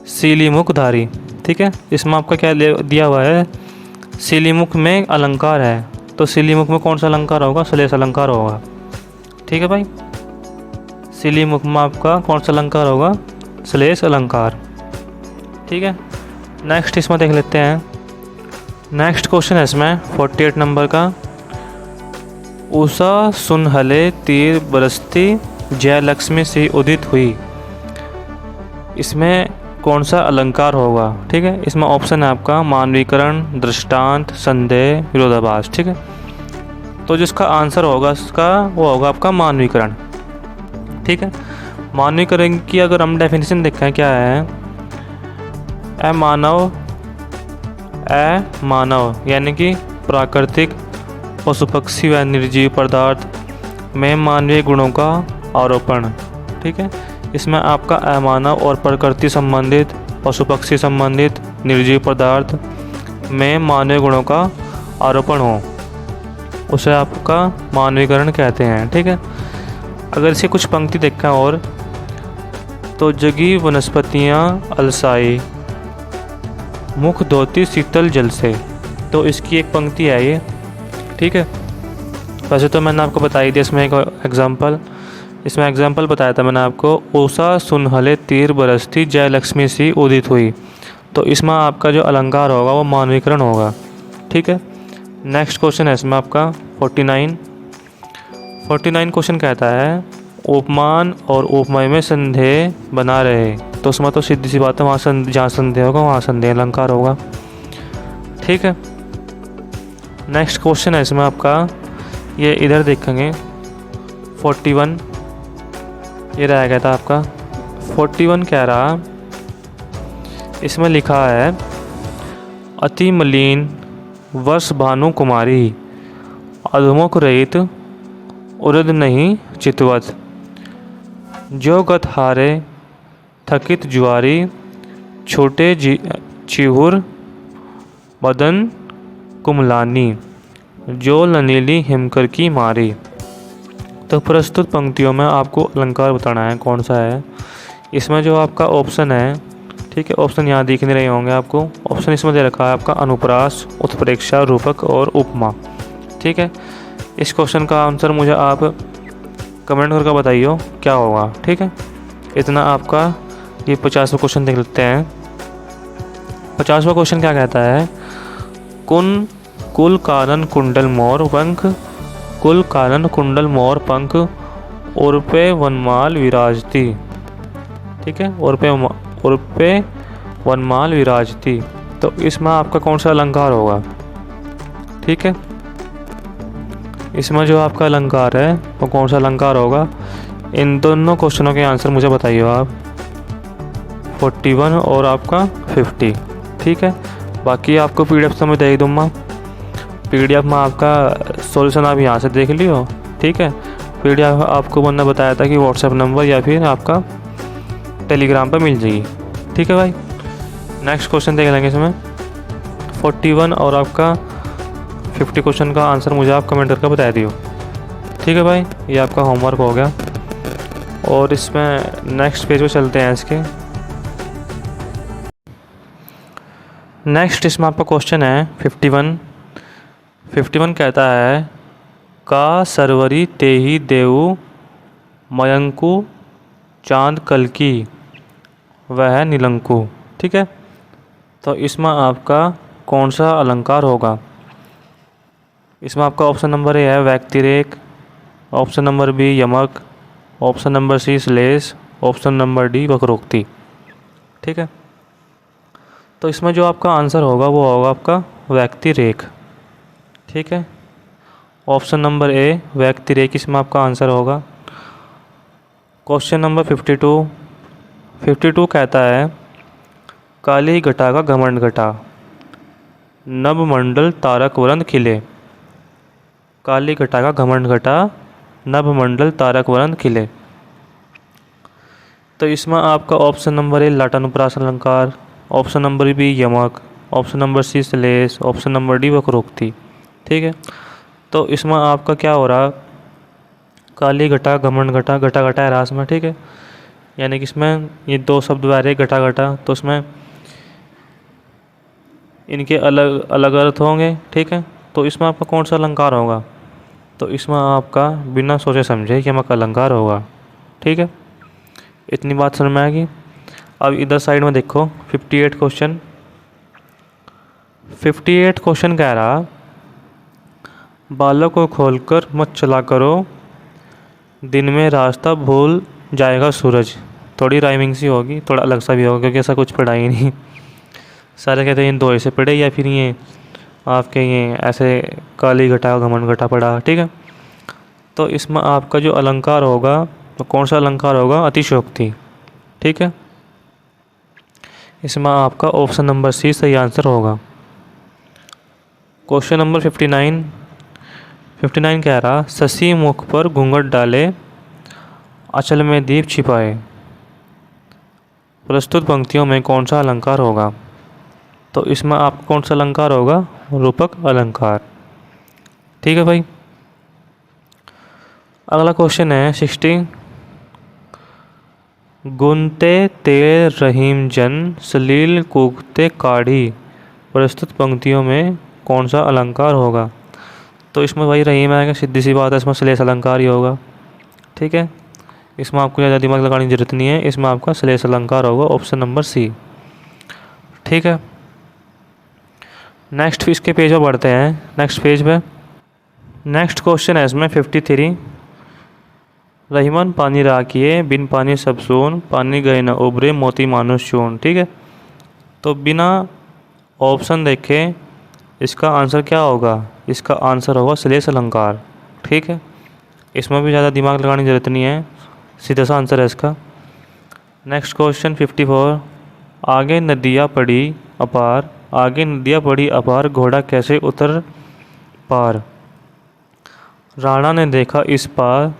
सीली मुखधारी। ठीक है, इसमें आपका क्या दिया हुआ है, सीली मुख में अलंकार है, तो सीली मुख में कौन सा अलंकार होगा, श्लेष अलंकार होगा। ठीक है भाई, सीली मुख में आपका कौन सा अलंकार होगा, श्लेष अलंकार। ठीक है, नेक्स्ट इसमें देख लेते हैं। नेक्स्ट क्वेश्चन है इसमें 48 नंबर का, उषा सुनहले तीर बरसती, जय लक्ष्मी सी उदित हुई। इसमें कौन सा अलंकार होगा। ठीक है, इसमें ऑप्शन है आपका मानवीकरण, दृष्टांत, संदेह, विरोधाभास। ठीक है, तो जिसका आंसर होगा इसका वो होगा आपका मानवीकरण। ठीक है, मानवीकरण की अगर हम डेफिनेशन देखें क्या है, मानव यानी कि प्राकृतिक, पशु पक्षी व निर्जीव पदार्थ में मानवीय गुणों का आरोपण। ठीक है, इसमें आपका अमानव और प्रकृति संबंधित, पशु पक्षी संबंधित, निर्जीव पदार्थ में मानवीय गुणों का आरोपण हो, उसे आपका मानवीकरण कहते हैं। ठीक है, अगर इसे कुछ पंक्ति देखें और, तो जगी वनस्पतियाँ अलसाई, मुख धोती शीतल जल से, तो इसकी एक पंक्ति है ये। ठीक है, वैसे तो मैंने आपको बताई दिया इसमें एक एग्जाम्पल, इसमें एग्जाम्पल बताया था मैंने आपको, उषा सुनहले तीर बरसती, जय लक्ष्मी सी उदित हुई, तो इसमें आपका जो अलंकार होगा वो मानवीकरण होगा। ठीक है, नेक्स्ट क्वेश्चन है इसमें आपका 49 क्वेश्चन कहता है, उपमान और उपमेय में संदेह बना रहे, तो उसमें तो सीधी सी बात है, वहाँ जहाँ संदेह होगा वहाँ संदेह अलंकार होगा। ठीक है, नेक्स्ट क्वेश्चन है इसमें आपका, ये इधर देखेंगे 41, ये रह गया था आपका 41 कह रहा, इसमें लिखा है, अति मलिन वर्ष भानु कुमारी, अधमुख रहित उरद नहीं चितवत, जो गत हारे थकित जुआरी, छोटे चिहुर बदन कुमलानी, जो लनीली हिमकर की मारी। तो प्रस्तुत पंक्तियों में आपको अलंकार बताना है कौन सा है। इसमें जो आपका ऑप्शन है, ठीक है, ऑप्शन यहाँ दिख नहीं रहे होंगे आपको, ऑप्शन इसमें दे रखा है आपका अनुप्रास, उत्प्रेक्षा, रूपक और उपमा। ठीक है, इस क्वेश्चन का आंसर मुझे आप कमेंट करके बताइए क्या होगा। ठीक है, इतना आपका ये 50वां क्वेश्चन देख लेते हैं। 50वां क्वेश्चन क्या कहता है, कुल कानन कुंडल मोर पंख, कुल कानन कुंडल मोर पंख, और पे वनमाल विराजती। ठीक है, और पे वनमाल विराजती, तो इसमें आपका कौन सा अलंकार होगा। ठीक है, इसमें जो आपका अलंकार है वो कौन सा अलंकार होगा, इन दोनों क्वेश्चनों के आंसर मुझे बताइए आप, 41 और आपका 50। ठीक है, बाकी आपको PDF तो मैं दे ही दूँगा, PDF में आपका सॉल्यूशन आप यहाँ से देख लियो। ठीक है, PDF आपको मैंने बताया था कि WhatsApp नंबर या फिर आपका टेलीग्राम पर मिल जाएगी। ठीक है भाई, नेक्स्ट क्वेश्चन देख लेंगे इसमें 41 और आपका 50 क्वेश्चन का आंसर मुझे आप कमेंट करके बता दियो। ठीक है भाई, ये आपका होमवर्क हो गया, और इसमें नेक्स्ट पेज पे चलते हैं इसके। नेक्स्ट इसमें आपका क्वेश्चन है 51 कहता है, का सरवरी तेही देवु मयंकु चांद कलकी वह नीलंकु। ठीक है, तो इसमें आपका कौन सा अलंकार होगा। इसमें आपका ऑप्शन नंबर ए है व्यक्तिरेख, ऑप्शन नंबर बी यमक, ऑप्शन नंबर सी श्लेष, ऑप्शन नंबर डी वक्रोक्ति। ठीक है, तो इसमें जो आपका आंसर होगा वो होगा आपका व्यक्तिरेख। ठीक है, ऑप्शन नंबर ए व्यक्तिरेख इसमें आपका आंसर होगा। क्वेश्चन नंबर 52 कहता है, काली घटा का घमंड घटा, नभ मंडल तारक वरंद खिले। काली घटा का घमंड घटा, नभ मंडल तारक वरंद खिले, तो इसमें आपका ऑप्शन नंबर ए लाटानुप्रास अलंकार, ऑप्शन नंबर बी यमक, ऑप्शन नंबर सी श्लेष, ऑप्शन नंबर डी वक्रोक्ति। ठीक है, तो इसमें आपका क्या हो रहा, काली घटा घमंड घटा घटा घटा है रास में, ठीक है। यानी कि इसमें ये दो शब्द आ रहे घटा घटा, तो इसमें इनके अलग अलग अर्थ होंगे, ठीक है। तो इसमें आपका कौन सा अलंकार होगा, तो इसमें आपका बिना सोचे समझे कि यमक अलंकार होगा, ठीक है। इतनी बात समझ में आएगी। अब इधर साइड में देखो 58 क्वेश्चन। 58 क्वेश्चन कह रहा, बालों को खोलकर मत चला करो, दिन में रास्ता भूल जाएगा सूरज। थोड़ी राइमिंग सी होगी, थोड़ा अलग सा भी होगा, क्योंकि ऐसा कुछ पढ़ा ही नहीं। सारे कहते हैं इन दो ऐसे पढ़े, या फिर ये आपके ये ऐसे काली घटा घमंड घटा पढ़ा, ठीक है। तो इसमें आपका जो अलंकार होगा, तो कौन सा अलंकार होगा, अतिशयोक्ति, ठीक है। इसमें आपका ऑप्शन नंबर सी सही आंसर होगा। क्वेश्चन नंबर 59 कह रहा, शशि मुख पर घूंघट डाले, अचल में दीप छिपाए, प्रस्तुत पंक्तियों में कौन सा अलंकार होगा। तो इसमें आपका कौन सा अलंकार होगा, रूपक अलंकार, ठीक है भाई। अगला क्वेश्चन है 60, गुनते तेल रहीम जन, सलील कूकते काढ़ी, प्रस्तुत पंक्तियों में कौन सा अलंकार होगा। तो इसमें भाई रहीम आएगा, सीधी सी बात है, इसमें श्लेष अलंकार ही होगा, ठीक है। इसमें आपको ज़्यादा दिमाग लगाने की जरूरत नहीं है, इसमें आपका श्लेष अलंकार होगा, ऑप्शन नंबर सी, ठीक है। नेक्स्ट इसके पेज पर बढ़ते हैं, नेक्स्ट पेज पे नेक्स्ट क्वेश्चन है इसमें 53, रहीमन पानी राखिए, बिन पानी सब सून, पानी गए न उभरे, मोती मानुष चून, ठीक है। तो बिना ऑप्शन देखे इसका आंसर क्या होगा, इसका आंसर होगा श्लेष अलंकार, ठीक है। इसमें भी ज़्यादा दिमाग लगाने की जरूरत नहीं है, सीधा सा आंसर है इसका। नेक्स्ट क्वेश्चन 54, आगे नदियाँ पड़ी अपार, आगे नदियाँ पड़ी अपार, घोड़ा कैसे उतर पार, राणा ने देखा इस पार,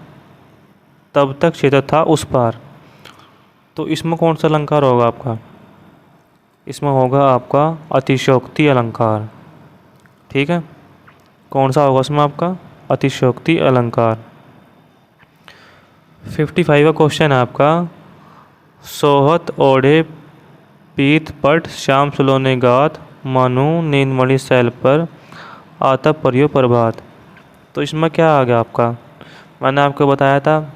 तब तक क्षेत्र था उस पार। तो इसमें कौन सा अलंकार होगा आपका, इसमें होगा आपका अतिशयोक्ति अलंकार, ठीक है। कौन सा होगा इसमें आपका, अतिशयोक्ति अलंकार। 55 का क्वेश्चन है आपका, सोहत ओढ़े पीत पट, श्याम सुलोने गात, मानु नींदमणि सैल पर, आता परियो प्रभात। तो इसमें क्या आ गया आपका, मैंने आपको बताया था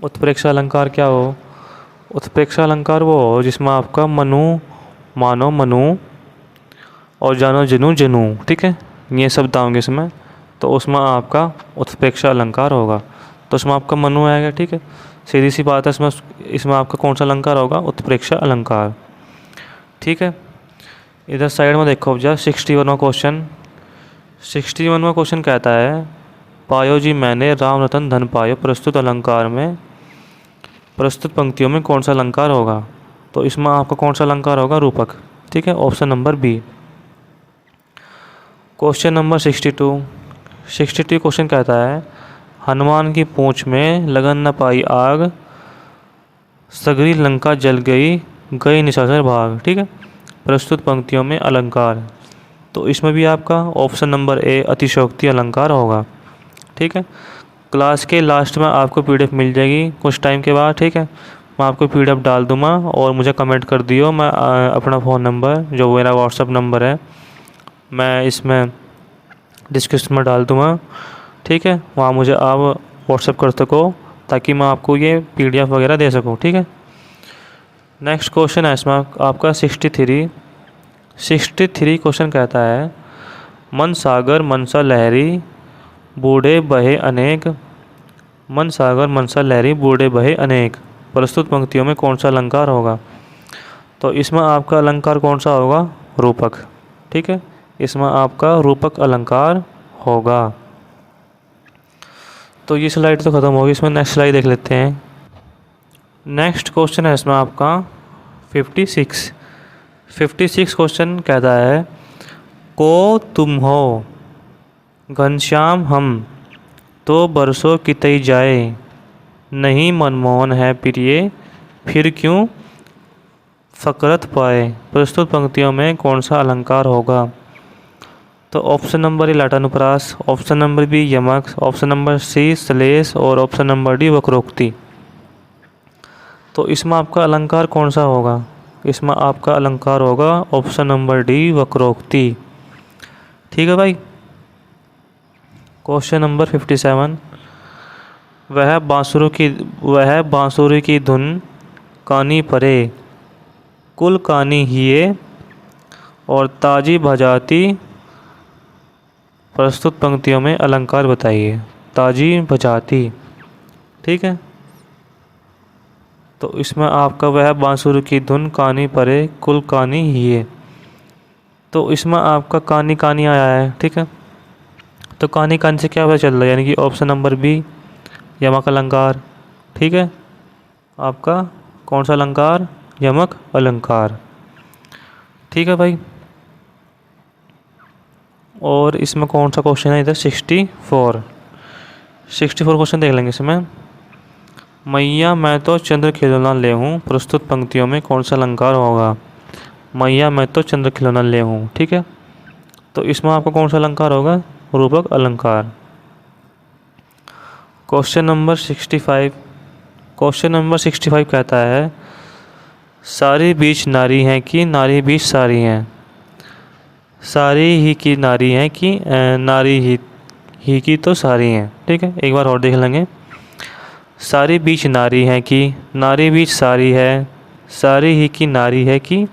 उत्प्रेक्षा अलंकार क्या हो, उत्प्रेक्षा अलंकार वो हो जिसमें आपका मनु मानो मनु और जानो जनु जनु, ठीक है, ये शब्द आएंगे इसमें। तो उसमें आपका उत्प्रेक्षा अलंकार होगा, तो उसमें आपका मनु आएगा, ठीक है। सीधी सी बात है, इसमें आपका कौन सा अलंकार होगा, उत्प्रेक्षा अलंकार, ठीक है। इधर साइड में देखो जा 61वां क्वेश्चन। 61वां क्वेश्चन कहता है, पायो जी मैंने राम रतन धन पायो, प्रस्तुत अलंकार में प्रस्तुत पंक्तियों में कौन सा अलंकार होगा। तो इसमें आपका कौन सा अलंकार होगा, रूपक, ठीक है, option number B. Question number 62 question कहता है, हनुमान की पूंछ में लगन न पाई आग, सगरी लंका जल गई, गई निशाचर भाग, ठीक है। प्रस्तुत पंक्तियों में अलंकार, तो इसमें भी आपका ऑप्शन नंबर ए अतिशयोक्ति अलंकार होगा, ठीक है। क्लास के लास्ट में आपको पीडीएफ मिल जाएगी कुछ टाइम के बाद, ठीक है। मैं आपको पीडीएफ डाल दूँगा और मुझे कमेंट कर दियो, मैं अपना फ़ोन नंबर जो मेरा व्हाट्सअप नंबर है मैं इसमें डिस्क्रिप्शन में डाल दूँगा, ठीक है। वहाँ मुझे आप व्हाट्सअप कर सको ताकि मैं आपको ये पीडीएफ वगैरह दे सकूँ, ठीक है। नेक्स्ट क्वेश्चन है इसमें आपका 63 क्वेश्चन कहता है, मन सागर मनसा लहरी, बूढ़े बहे अनेक, मन सागर मनसा लहरी, बूढ़े बहे अनेक, प्रस्तुत पंक्तियों में कौन सा अलंकार होगा। तो इसमें आपका अलंकार कौन सा होगा, रूपक, ठीक है। इसमें आपका रूपक अलंकार होगा। तो ये स्लाइड तो ख़त्म होगी, इसमें नेक्स्ट स्लाइड देख लेते हैं। नेक्स्ट क्वेश्चन है इसमें आपका 56 क्वेश्चन कहता है, को तुम हो घनश्याम हम, तो बरसों कितई जाए, नहीं मनमोहन है प्रिय, फिर क्यों फ़करत पाए, प्रस्तुत पंक्तियों में कौन सा अलंकार होगा। तो ऑप्शन नंबर ए लाटानुप्रास, ऑप्शन नंबर बी यमक, ऑप्शन नंबर सी श्लेष और ऑप्शन नंबर डी वक्रोक्ति। तो इसमें आपका अलंकार कौन सा होगा? इसमें आपका अलंकार होगा ऑप्शन नंबर डी वक्रोक्ति। ठीक है भाई। क्वेश्चन नंबर 57, वह बांसुरी की धुन कानी परे, कुल कानी हिये और ताजी बजाती, प्रस्तुत पंक्तियों में अलंकार बताइए। ताजी बजाती, ठीक है। तो इसमें आपका वह बांसुरी की धुन कानी परे, कुल कानी हिये। तो इसमें आपका कानी कानी आया है, ठीक है। तो कानी कानी से क्या पता चल रहा है? यानी कि ऑप्शन नंबर बी यमक अलंकार, ठीक है। आपका कौन सा अलंकार? यमक अलंकार, ठीक है भाई। और इसमें कौन सा क्वेश्चन है इधर? 64 क्वेश्चन देख लेंगे इसमें। मैया मैं तो चंद्र खिलौना ले हूँ, प्रस्तुत पंक्तियों में कौन सा अलंकार होगा? मैया मैं तो चंद्र खिलौना ले हूँ, ठीक है। तो इसमें आपका कौन सा अलंकार होगा? रूपक अलंकार। क्वेश्चन नंबर 65 कहता है सारी बीच नारी हैं कि नारी बीच सारी हैं। सारी ही की नारी हैं कि नारी ही की तो सारी हैं, ठीक है। एक बार और देख लेंगे। सारी बीच नारी हैं कि नारी बीच सारी है, सारी ही की नारी है कि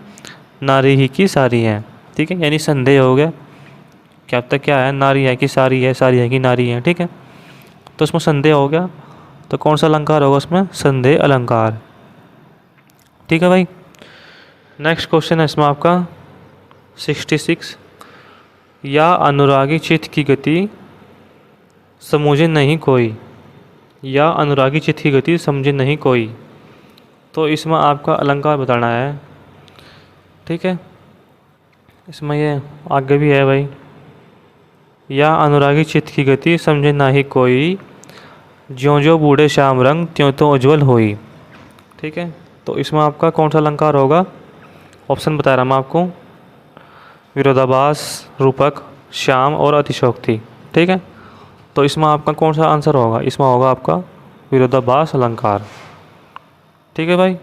नारी ही की सारी है, ठीक है। यानी संदेह हो गया कि अब तक क्या है? नारी है कि सारी है, सारी है कि नारी है, ठीक है। तो उसमें संदेह हो गया, तो कौन सा अलंकार होगा उसमें? संदेह अलंकार, ठीक है भाई। नेक्स्ट क्वेश्चन है इसमें आपका 66, या अनुरागी चित्त की गति समझे नहीं कोई, या अनुरागी चित्त की गति समझे नहीं कोई। तो इसमें आपका अलंकार बताना है, ठीक है। इसमें ये आगे भी है भाई, या अनुरागी चित्त की गति समझे नाही कोई, ज्यों ज्यों बूढ़े श्याम रंग त्यों त्यों उज्ज्वल होई, ठीक है। तो इसमें आपका कौन सा अलंकार होगा? ऑप्शन बता रहा मैं आपको, विरोधाभास, रूपक, श्याम और अतिशयोक्ति, ठीक है। तो इसमें आपका कौन सा आंसर होगा? इसमें होगा आपका विरोधाभास अलंकार, ठीक है भाई।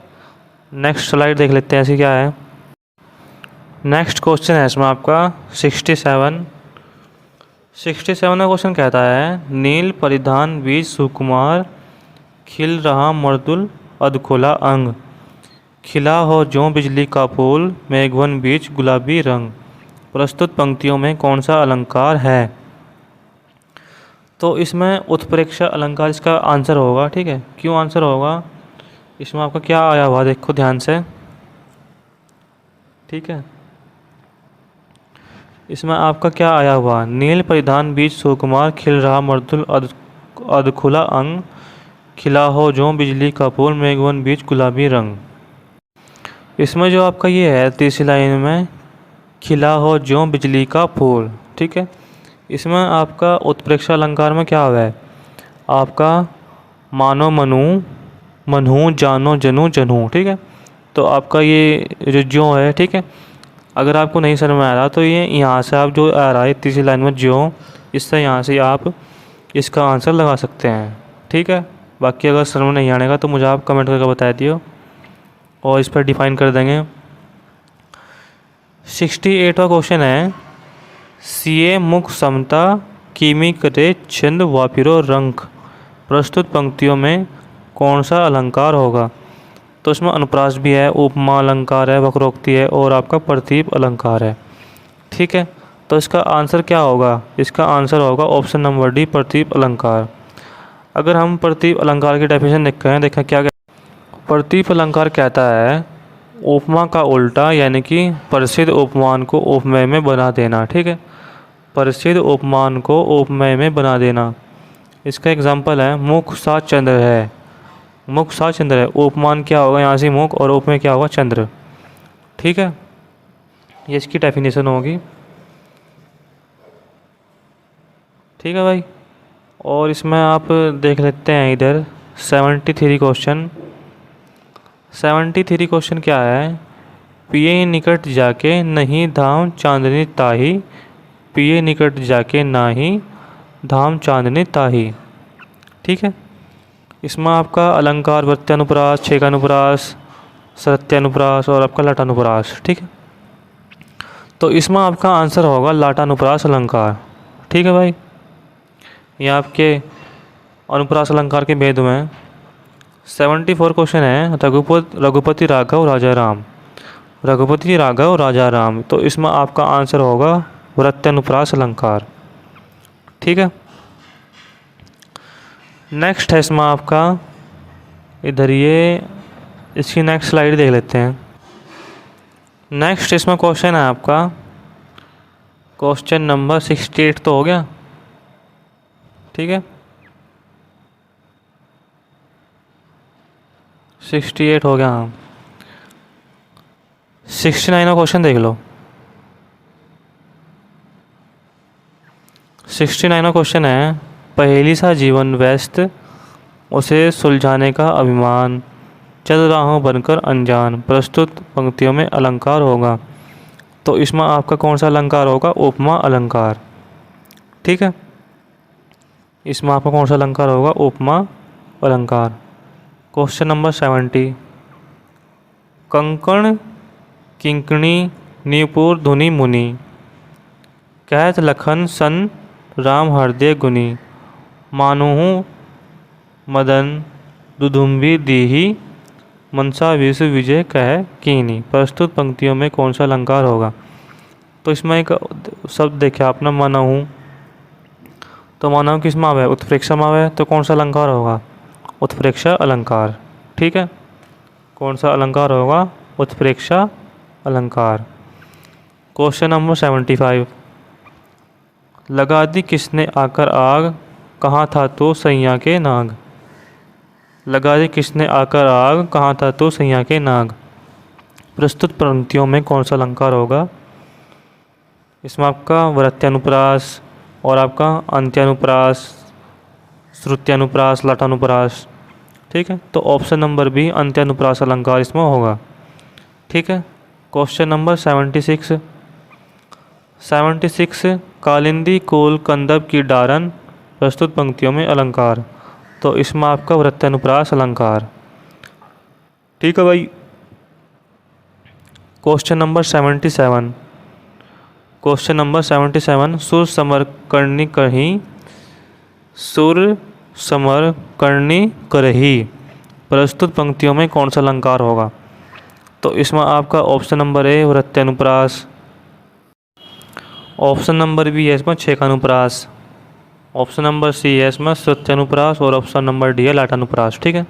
नेक्स्ट स्लाइड देख लेते हैं ऐसी क्या है। नेक्स्ट क्वेश्चन है इसमें आपका 67 का क्वेश्चन कहता है नील परिधान बीच सुकुमार, खिल रहा मर्दुल अधखोला अंग, खिला हो ज्यों बिजली का फूल, मेघवन बीच गुलाबी रंग। प्रस्तुत पंक्तियों में कौन सा अलंकार है? तो इसमें उत्प्रेक्षा अलंकार इसका आंसर होगा, ठीक है। क्यों आंसर होगा? इसमें आपका क्या आया हुआ देखो ध्यान से, ठीक है। इसमें आपका क्या आया हुआ? नील परिधान बीच सुकुमार, खिल रहा मर्दुल अधखुला अंग, खिला हो ज्यों बिजली का फूल, मेघवन बीच गुलाबी रंग। इसमें जो आपका ये है तीसरी लाइन में, खिला हो ज्यों बिजली का फूल, ठीक है। इसमें आपका उत्प्रेक्षा अलंकार में क्या हुआ है? आपका मानो मनु, मनहू, जानो जनू, जनू, ठीक है। तो आपका ये जो ज्यों है, ठीक है। अगर आपको नहीं समझ में आ रहा तो ये यहाँ से आप जो आ रहा है तीसरी लाइन में ज्यों, इससे यहाँ से आप इसका आंसर लगा सकते हैं, ठीक है। बाकी अगर समझ में नहीं आने का तो मुझे आप कमेंट करके बता दियो और इस पर डिफाइन कर देंगे। 68वां क्वेश्चन है सीए मुख समता, कीमी करे छंद वापिरो रंक। प्रस्तुत पंक्तियों में कौन सा अलंकार होगा? तो इसमें अनुप्रास भी है, उपमा अलंकार है, वक्रोक्ति है और आपका प्रतीप अलंकार है, ठीक है। तो इसका आंसर क्या होगा? इसका आंसर होगा ऑप्शन नंबर डी, प्रतीप अलंकार। अगर हम प्रतीप अलंकार की डेफिनेशन देखें क्या प्रतीप अलंकार कहता है उपमा का उल्टा, यानी कि प्रसिद्ध उपमान को उपमेय में बना देना, ठीक है। प्रसिद्ध उपमान को उपमेय में बना देना। इसका एग्जाम्पल है मुख सा चंद्र है, मुख सा चंद्र है। उपमान क्या होगा यहाँ से? मुख, और उपमेय क्या होगा? चंद्र, ठीक है। ये इसकी डेफिनेशन होगी, ठीक है भाई। और इसमें आप देख लेते हैं इधर 73 क्वेश्चन क्या है? पिए निकट जाके नहीं धाम चांदनी ताही, पिए निकट जाके नाही, धाम चांदनी ताही। ठीक है, इसमें आपका अलंकार प्रत्यानुप्रास, छेकानुप्रास, सरत्यानुप्रास और आपका लटानुप्रास। ठीक है, तो इसमें आपका आंसर होगा लाटानुप्रास अलंकार। ठीक है भाई, ये आपके अनुप्रास अलंकार के भेद में 74 क्वेश्चन है। रघुपति राघव राजा राम, रघुपति राघव राजा राम, तो इसमें आपका आंसर होगा प्रत्यानुप्रास अलंकार। ठीक है, नेक्स्ट है इसमें आपका, इधर ये इसकी नेक्स्ट स्लाइड देख लेते हैं। नेक्स्ट इसमें क्वेश्चन है आपका क्वेश्चन नंबर 68 तो हो गया। ठीक है, 68 हो गया। हाँ, 69 क्वेश्चन देख लो। 69 क्वेश्चन है, पहेली सा जीवन व्यस्त, उसे सुलझाने का अभिमान, चल रहा हूँ बनकर अनजान, प्रस्तुत पंक्तियों में अलंकार होगा। तो इसमें आपका कौन सा अलंकार होगा? उपमा अलंकार। ठीक है, इसमें आपका कौन सा अलंकार होगा? उपमा अलंकार। क्वेश्चन नंबर 70, कंकण किंकणी निपुर धुनि मुनि, कहत लखन सन राम हृदय गुनी, मानुहु मदन दुधुम्बी दीही, मनसा विश्व विजय कह कीनी। प्रस्तुत पंक्तियों में कौन सा अलंकार होगा? तो इसमें एक शब्द देखे आपने, मानहु, तो मानहु किस में आवे? उत्प्रेक्षा में आवे, तो कौन सा अलंकार होगा? उत्प्रेक्षा अलंकार। ठीक है, कौन सा अलंकार होगा? उत्प्रेक्षा अलंकार। क्वेश्चन नंबर 75, लगा दी किसने आकर आग, कहाँ था तो सैया के नाग, लगा दी किसने आकर आग, कहाँ था तो सैया के नाग। प्रस्तुत पंक्तियों में कौन सा अलंकार होगा? इसमें आपका वृत्यानुप्रास और आपका अंत्यानुप्रास, श्रुत्यानुप्रास, लटानुप्रास। ठीक है, तो ऑप्शन नंबर बी अंत्यानुप्रास अलंकार इसमें होगा। ठीक है, क्वेश्चन नंबर 76, 76, कालिंदी कोल कंदब की डारन, प्रस्तुत पंक्तियों में अलंकार। तो इसमें आपका वृत्यानुप्रास अलंकार। ठीक है भाई, क्वेश्चन नंबर 77, क्वेश्चन नंबर 77, सुर समर करनी कहीं, सुर समर करनी करही, प्रस्तुत पंक्तियों में कौन सा अलंकार होगा? तो इसमें आपका ऑप्शन नंबर ए वृत्यानुप्रास, ऑप्शन नंबर बी है इसमें छेकानुप्रास, ऑप्शन नंबर सी है इसमें श्रुत्यानुप्रास और ऑप्शन नंबर डी है लाटानुप्रास। ठीक है,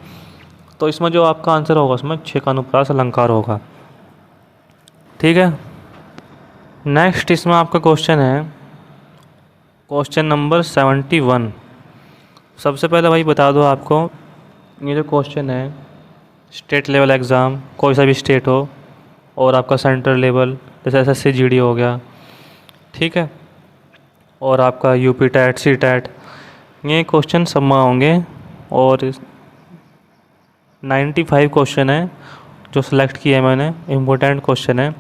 तो इसमें जो आपका आंसर होगा उसमें छेकानुप्रास अलंकार होगा। ठीक है, नेक्स्ट इसमें आपका क्वेश्चन है क्वेश्चन नंबर 71। सबसे पहले भाई बता दो आपको, ये जो क्वेश्चन है स्टेट लेवल एग्ज़ाम, कोई सा भी स्टेट हो, और आपका सेंट्रल लेवल जैसे SSC GD हो गया, ठीक है, और आपका UP टैट, सी टैट, ये क्वेश्चन सब में होंगे। और 95 क्वेश्चन है जो सिलेक्ट किए हैं मैंने, इम्पोर्टेंट क्वेश्चन है।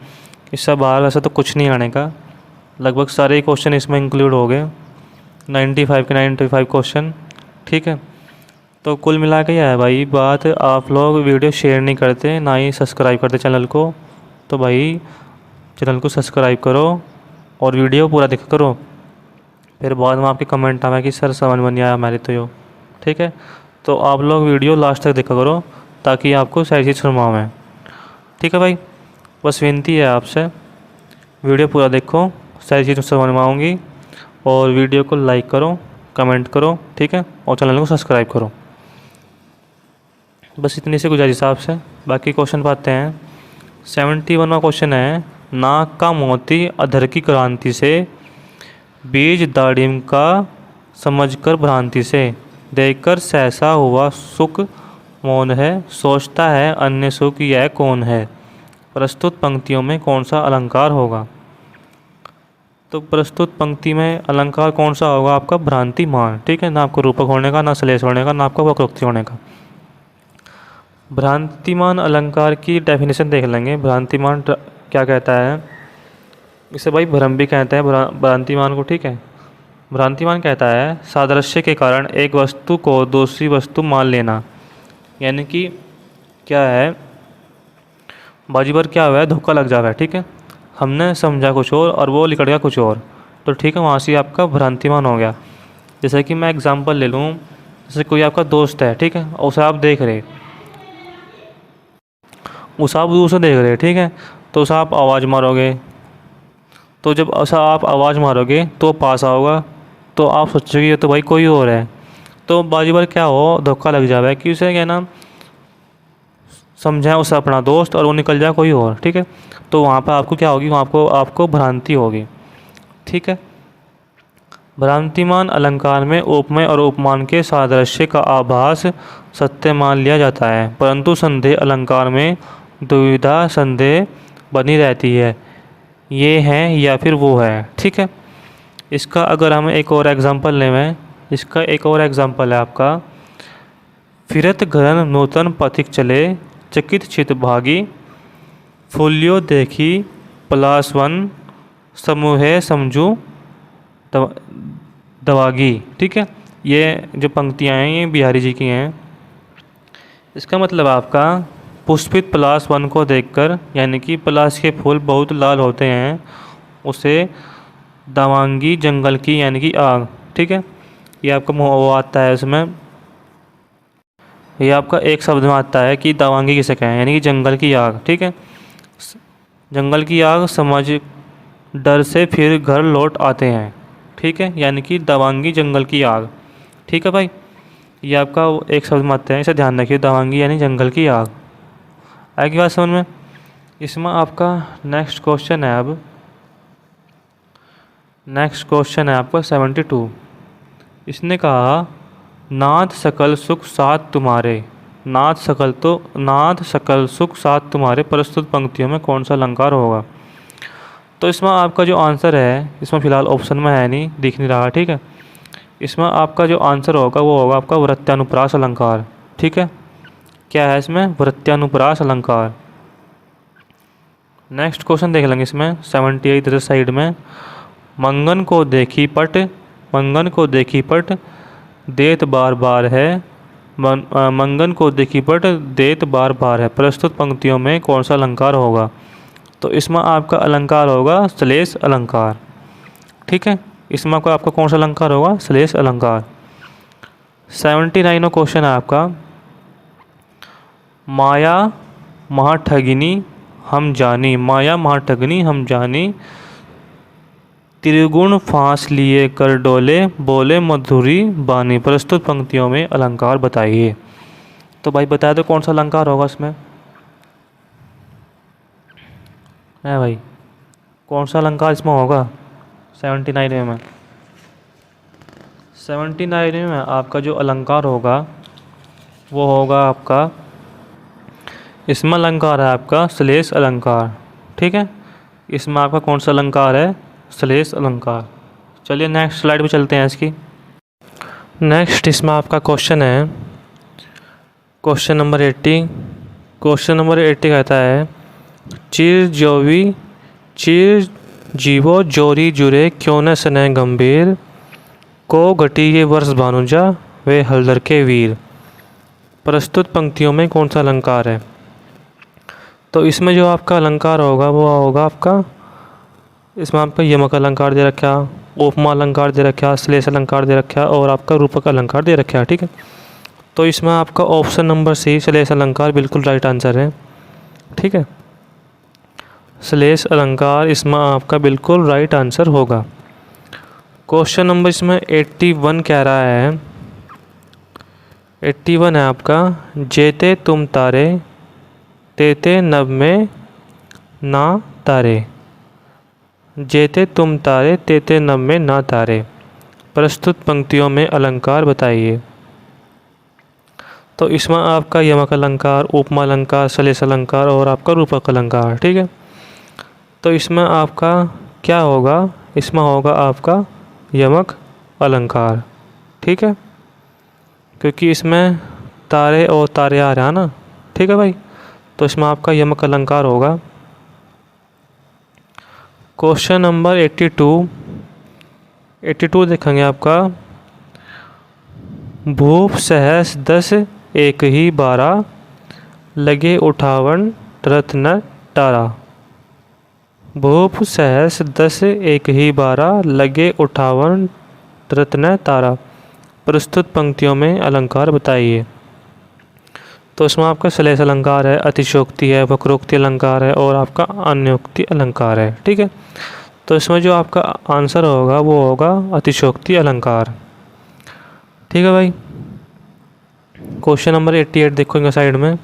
इससे बाहर वैसे तो कुछ नहीं आने का, लगभग सारे क्वेश्चन इसमें इंक्लूड हो गए, 95 के 95 क्वेश्चन। ठीक है, तो कुल मिला के यह है भाई बात, आप लोग वीडियो शेयर नहीं करते, ना ही सब्सक्राइब करते चैनल को। तो भाई चैनल को सब्सक्राइब करो और वीडियो पूरा देखा करो, फिर बाद में आपके कमेंट आवे कि सर समझ में नहीं आया हमारी तो यो। ठीक है, तो आप लोग वीडियो लास्ट तक देखा करो ताकि आपको सारी चीज़ सुनवाओ मैं। ठीक है भाई, बस विनती है आपसे, वीडियो पूरा देखो, सारी चीज़ समझ में आऊँगी, और वीडियो को लाइक करो, कमेंट करो, ठीक है, और चैनल को सब्सक्राइब करो। बस इतनी सी गुजारिश आपसे। बाकी क्वेश्चन पाते हैं। 71वां क्वेश्चन है, नाक का मोती अधर की क्रांति से, बीज दाड़िम का समझकर भ्रांति से, देखकर सहसा हुआ सुख मौन है, सोचता है अन्य सुख यह कौन है। प्रस्तुत पंक्तियों में कौन सा अलंकार होगा? तो प्रस्तुत पंक्ति में अलंकार कौन सा होगा आपका? भ्रांतिमान। ठीक है, ना आपको रूपक होने का, ना श्लेष होने का, ना आपका वक्रोक्ति होने का। भ्रांतिमान अलंकार की डेफिनेशन देख लेंगे। भ्रांतिमान क्या कहता है? इसे भाई भ्रम भी कहते हैं, भ्रांतिमान को, ठीक है। भ्रांतिमान कहता है सादृश्य के कारण एक वस्तु को दूसरी वस्तु मान लेना। यानी कि क्या है, बाजी पर क्या हुआ है, धोखा लग जा रहा है, ठीक है। हमने समझा कुछ और वो निकल गया कुछ और, तो ठीक है, वहाँ से आपका भ्रांतिमान हो गया। जैसे कि मैं एग्जांपल ले लूँ, जैसे कोई आपका दोस्त है, ठीक है, और उसे आप देख रहे, उसे आप दूर से देख रहे, ठीक है, तो उसे आप आवाज़ मारोगे, तो जब ऐसा आप आवाज़ मारोगे तो पास आओगा, तो आप सोचोगे ये तो भाई कोई और है, तो बाजी बार क्या हो, धोखा लग जाए कि उसे क्या ना समझाए उसे अपना दोस्त और वो निकल जाए कोई और, ठीक है। तो वहाँ पर आपको क्या होगी, वहाँ आपको भ्रांति होगी, ठीक है। भ्रांतिमान अलंकार में उपमेय और उपमान के सादृश्य का आभास सत्य मान लिया जाता है, परंतु संदेह अलंकार में दुविधा संदेह बनी रहती है, ये है या फिर वो है, ठीक है। इसका अगर हम एक और एग्जांपल लें, इसका एक और एग्जांपल है आपका, फिरत घरन नूतन पथिक चले चकित चित भागी, फूल्यो देखी पलासवन समूहे समझू दवागी, ठीक है। ये जो पंक्तियाँ हैं ये बिहारी जी की हैं। इसका मतलब आपका पुष्पित पलाश वन को देखकर, यानी कि पलाश के फूल बहुत लाल होते हैं, उसे दावांगी जंगल की यानी कि आग, ठीक है। ये आपका वो आता है इसमें, ये आपका एक शब्द में आता है कि दावांगी किसे कहें, यानी कि जंगल की आग, ठीक है। जंगल की आग समझ डर से फिर घर लौट आते हैं, ठीक है, यानी कि दावांगी जंगल की आग, ठीक है भाई। ये आपका एक शब्द में आता है, इसे ध्यान रखिए, दावांगी यानी जंगल की आग। आगे बात समझ में। इसमें आपका नेक्स्ट क्वेश्चन है, अब नेक्स्ट क्वेश्चन है आपका 72। इसने कहा नाथ सकल सुख साथ तुम्हारे, नाथ सकल सुख साथ तुम्हारे प्रस्तुत पंक्तियों में कौन सा अलंकार होगा। तो इसमें आपका जो आंसर है, इसमें फ़िलहाल ऑप्शन में है नहीं, दिख नहीं रहा, ठीक है। इसमें आपका जो आंसर होगा वो होगा आपका वृत्यानुप्रास अलंकार, ठीक है। क्या है इसमें, वृत्यानुप्रास अलंकार। नेक्स्ट क्वेश्चन देख लेंगे इसमें 78 इधर साइड में, मंगन को देखी पट देत बार बार है, मंगन को देखी पट देत बार बार है, प्रस्तुत पंक्तियों में कौन सा अलंकार होगा। तो इसमें आपका अलंकार होगा श्लेष अलंकार, ठीक है। इसमें आपका कौन सा अलंकार होगा, श्लेष अलंकार। 79वां क्वेश्चन है आपका, माया महाठगिनी हम जानी, माया महाठगिनी हम जानी, त्रिगुण फांस लिए कर डोले, बोले मधुरी बानी, प्रस्तुत पंक्तियों में अलंकार बताइए। तो भाई बता दो कौन सा अलंकार होगा इसमें, है भाई, कौन सा अलंकार इसमें होगा 79 में। 79 में आपका जो अलंकार होगा वो होगा आपका, इसमें अलंकार है आपका श्लेष अलंकार, ठीक है। इसमें आपका कौन सा अलंकार है, श्लेष अलंकार। चलिए नेक्स्ट स्लाइड पे चलते हैं इसकी। नेक्स्ट इसमें आपका क्वेश्चन है क्वेश्चन नंबर 80। क्वेश्चन नंबर 80 कहता है चिर जीवो जोरी जुरे क्यों न स्नेह गंभीर, को घटी ये वर्ष भानुजा वे हलदर के वीर, प्रस्तुत पंक्तियों में कौन सा अलंकार है। तो इसमें जो आपका अलंकार होगा वो होगा आपका, इसमें आपका यमक अलंकार दे रखा, उपमा अलंकार दे रखा, श्लेष अलंकार दे रखा और आपका रूपक अलंकार दे रखा है, ठीक है। तो इसमें आपका ऑप्शन नंबर सी श्लेष अलंकार बिल्कुल राइट आंसर है, ठीक है। श्लेष अलंकार इसमें आपका बिल्कुल राइट आंसर होगा। क्वेश्चन नंबर इसमें 81 कह रहा है, 81 है आपका, जेते तुम तारे तेते नभ में ना तारे, जेते तुम तारे तेते नभ में ना तारे, प्रस्तुत पंक्तियों में अलंकार बताइए। तो इसमें आपका यमक अलंकार, उपमा अलंकार, श्लेष अलंकार और आपका रूपक अलंकार, ठीक है। तो इसमें आपका क्या होगा, इसमें होगा आपका यमक अलंकार, ठीक है, क्योंकि इसमें तारे और तारे आ रहा है ना, ठीक है भाई। तो इसमें आपका यमक अलंकार होगा। क्वेश्चन नंबर 82 देखेंगे आपका। भूप सहस 10 एक ही 12, लगे 58 रत्न टारा। भूप सहस 10 एक ही 12, लगे 58 रत्न तारा। प्रस्तुत पंक्तियों में अलंकार बताइए। तो इसमें आपका श्लेष अलंकार है, अतिशयोक्ति है, वक्रोक्ति अलंकार है और आपका अन्योक्ति अलंकार है। ठीक है, तो इसमें जो आपका आंसर होगा वो होगा अतिशयोक्ति अलंकार। ठीक है भाई। क्वेश्चन नंबर 88 देखोगे साइड में।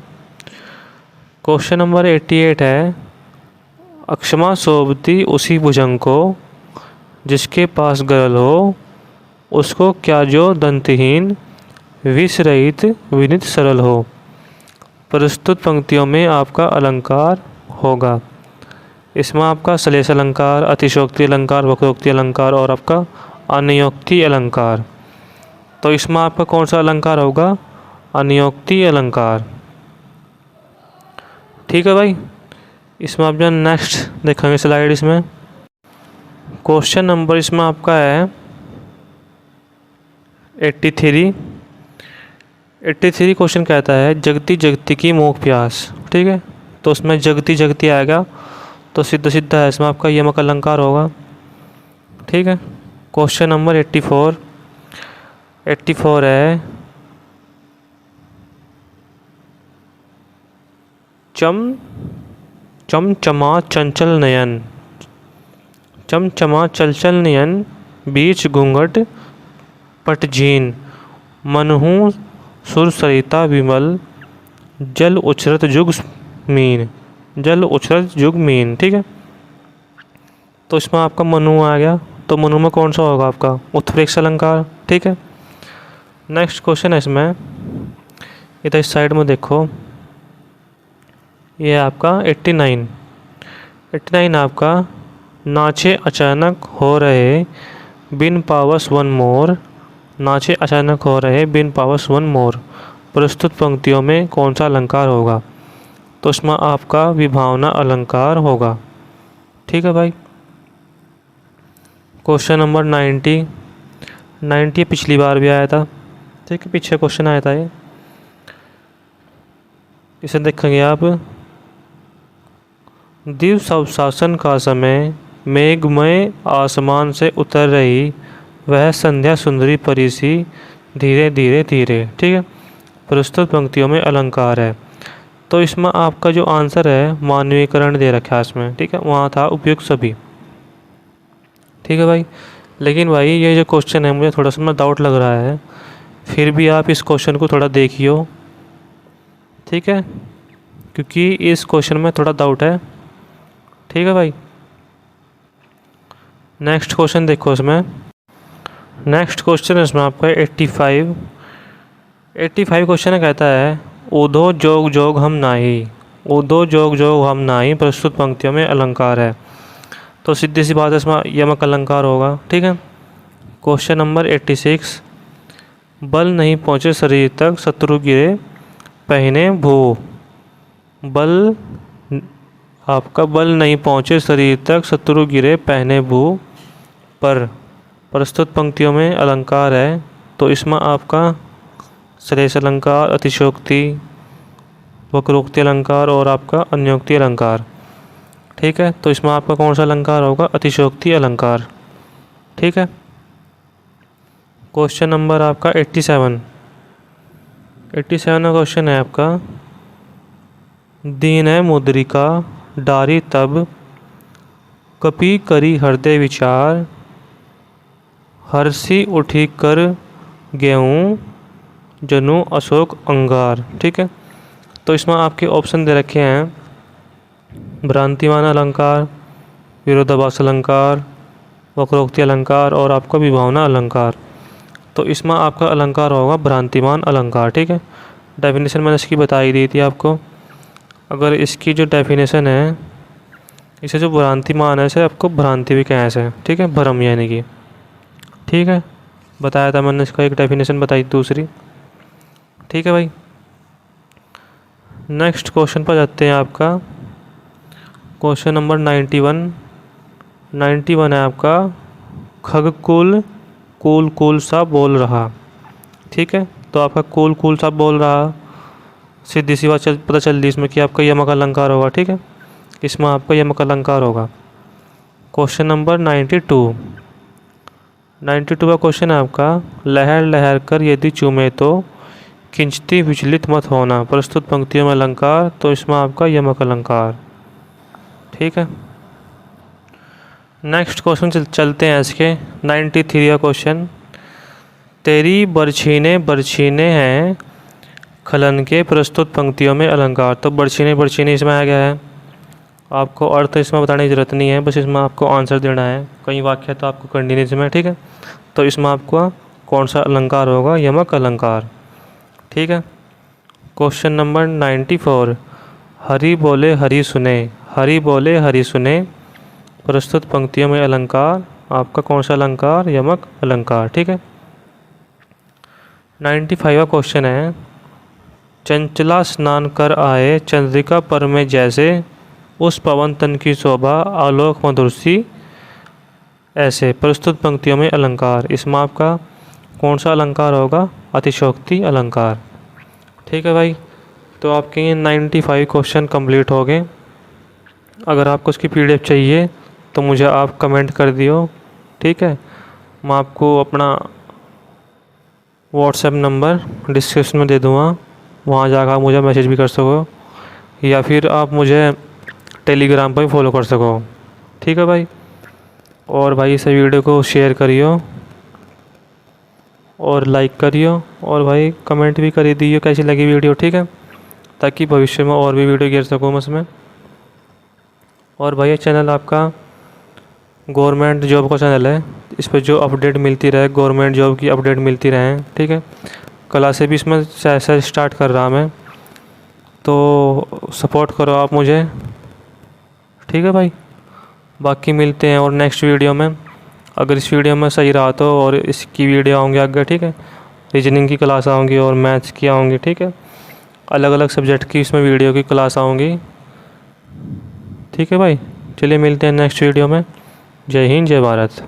क्वेश्चन नंबर 88 है, अक्षमा शोभती उसी भुजंग को, जिसके पास गरल हो, उसको क्या जो दंतहीन, विष रहित विनित सरल हो। प्रस्तुत पंक्तियों में आपका अलंकार होगा। इसमें आपका श्लेष अलंकार, अतिशयोक्ति अलंकार, वक्रोक्ति अलंकार और आपका अन्योक्ति अलंकार। तो इसमें आपका कौन सा अलंकार होगा? अन्योक्ति अलंकार। ठीक है भाई। इसमें आप जो नेक्स्ट देखेंगे स्लाइड, इसमें क्वेश्चन नंबर इसमें आपका है 83। क्वेश्चन कहता है, जगती जगती की मोह प्यास। ठीक है, तो उसमें जगती जगती आएगा तो सीधा सीधा है इसमें आपका यमक अलंकार होगा। ठीक है। क्वेश्चन नंबर 84 है, चमचमा चंचल नयन, चमचमा चंचल नयन, बीच घूंघट पटझीन, मनहू सुर सरिता विमल, जल उछरत जुग मीन, जल उछरत जुग मीन। ठीक है, तो इसमें आपका मनु आ गया, तो मनु में कौन सा होगा आपका? उत्प्रेक्ष अलंकार। ठीक है। नेक्स्ट क्वेश्चन है इसमें, इधर इस साइड में देखो, ये आपका 89 आपका, नाचे अचानक हो रहे बिन पावस वन मोर, नाचे अचानक हो रहे बिन पावस वन मोर। प्रस्तुत पंक्तियों में कौन सा अलंकार होगा? तो इसमें आपका विभावना अलंकार होगा। ठीक है भाई। क्वेश्चन नंबर 90 पिछली बार भी आया था। ठीक है, पीछे क्वेश्चन आया था ये, इसे देखेंगे आप। दिवस अवशासन का समय, मेघमय आसमान से उतर रही वह संध्या सुंदरी परी सी, धीरे धीरे धीरे। ठीक है, प्रस्तुत पंक्तियों में अलंकार है। तो इसमें आपका जो आंसर है मानवीकरण दे रखा है इसमें। ठीक है, वहाँ था उपयुक्त सभी। ठीक है भाई। लेकिन भाई ये जो क्वेश्चन है मुझे थोड़ा सा डाउट लग रहा है, फिर भी आप इस क्वेश्चन को थोड़ा देखियो। ठीक है, क्योंकि इस क्वेश्चन में थोड़ा डाउट है। ठीक है भाई। नेक्स्ट क्वेश्चन देखो इसमें। नेक्स्ट क्वेश्चन इसमें आपका 85 क्वेश्चन कहता है, ऊधो जोग जोग हम नाही, ऊधो जोग जोग हम नाही। प्रस्तुत पंक्तियों में अलंकार है। तो सीधी सी बात है, इसमें यमक अलंकार होगा। ठीक है। क्वेश्चन नंबर 86, बल नहीं पहुँचे शरीर तक, शत्रु गिरे पहने भू। बल आपका, बल नहीं पहुँचे शरीर तक, शत्रु गिरे पहने भू पर। प्रस्तुत पंक्तियों में अलंकार है। तो इसमें आपका श्लेष अलंकार, अतिशयोक्ति, वक्रोक्ति अलंकार और आपका अन्योक्ति अलंकार। ठीक है, तो इसमें आपका कौन सा अलंकार होगा? अतिशयोक्ति अलंकार। ठीक है। क्वेश्चन नंबर आपका 87 का क्वेश्चन है आपका, दीन है मुद्रिका डारी तब, कपि करी हृदय विचार, हर्षी उठी कर गेहूँ, जनु अशोक अंगार। ठीक है, तो इसमें आपके ऑप्शन दे रखे हैं, भ्रांतिमान अलंकार, विरोधाभास अलंकार, वक्रोक्ति अलंकार और आपका विभावना अलंकार। तो इसमें आपका अलंकार होगा भ्रांतिमान अलंकार। ठीक है, डेफिनेशन मैंने इसकी बताई दी थी आपको। अगर इसकी जो डेफिनेशन है, इसे जो भ्रांतिमान है इसे आपको भ्रांति भी कहें से। ठीक है, भ्रम यानी कि। ठीक है, बताया था मैंने, इसका एक डेफिनेशन बताई दूसरी। ठीक है भाई। नेक्स्ट क्वेश्चन पर जाते हैं आपका। क्वेश्चन नंबर 91, 91 है आपका खगकुल कूल कूल सा बोल रहा। ठीक है, तो आपका कूल कूल सा बोल रहा, सीधी सी बात पता चल रही इसमें कि आपका यमक अलंकार होगा। ठीक है, इसमें आपका यमक अलंकार होगा। क्वेश्चन नंबर 92 का क्वेश्चन है आपका, लहर लहर कर यदि चूमे तो किंचती विचलित मत होना, प्रस्तुत पंक्तियों में अलंकार, तो इसमें आपका यमक अलंकार। ठीक है, नेक्स्ट क्वेश्चन चलते हैं इसके 93 का क्वेश्चन, तेरी बरछीने बरछीने हैं खलन के, प्रस्तुत पंक्तियों में अलंकार। तो बरछीने बरछीने इसमें आ गया है, आपको अर्थ इसमें बताने की ज़रूरत नहीं है, बस इसमें आपको आंसर देना है। कई वाक्य तो आपको करनी नहीं इसमें। ठीक है, तो इसमें आपको कौन सा अलंकार होगा, यमक अलंकार। ठीक है, क्वेश्चन नंबर 94, हरि बोले हरि सुने, हरि बोले हरि सुने, प्रस्तुत पंक्तियों में अलंकार, आपका कौन सा अलंकार, यमक अलंकार। ठीक है, 95 का क्वेश्चन है, चंचला स्नान कर आए चंद्रिका पर में जैसे, उस पवन तन की शोभा आलोक मधुर सी ऐसे, प्रस्तुत पंक्तियों में अलंकार। इसमें आपका कौन सा अलंकार होगा, अतिशयोक्ति अलंकार। ठीक है भाई, तो आपके ये 95 क्वेश्चन कंप्लीट हो गए। अगर आपको उसकी PDF चाहिए तो मुझे आप कमेंट कर दियो। ठीक है, मैं आपको अपना व्हाट्सएप नंबर डिस्क्रिप्शन में दे दूँगा, वहाँ जाकर आप मुझे मैसेज भी कर सको, या फिर आप मुझे टेलीग्राम पर भी फॉलो कर सको। ठीक है भाई, और भाई इस वीडियो को शेयर करियो और लाइक करियो, और भाई कमेंट भी कर दियो कैसी लगी वीडियो। ठीक है, ताकि भविष्य में और भी वीडियो गिर सकूँ मैं इसमें। और भाई ये चैनल आपका गवर्नमेंट जॉब का चैनल है, इस पर जो अपडेट मिलती रहे, गवर्नमेंट जॉब की अपडेट मिलती रहे। ठीक है, क्लासेस भी इसमें ऐसा स्टार्ट कर रहा मैं, तो सपोर्ट करो आप मुझे। ठीक है भाई, बाकी मिलते हैं और नेक्स्ट वीडियो में। अगर इस वीडियो में सही रहा तो और इसकी वीडियो आऊँगी आगे। ठीक है, रीजनिंग की क्लास आऊँगी और मैथ्स की आऊँगी। ठीक है, अलग अलग सब्जेक्ट की इसमें वीडियो की क्लास आऊँगी। ठीक है भाई, चलिए मिलते हैं नेक्स्ट वीडियो में। जय हिंद, जय भारत।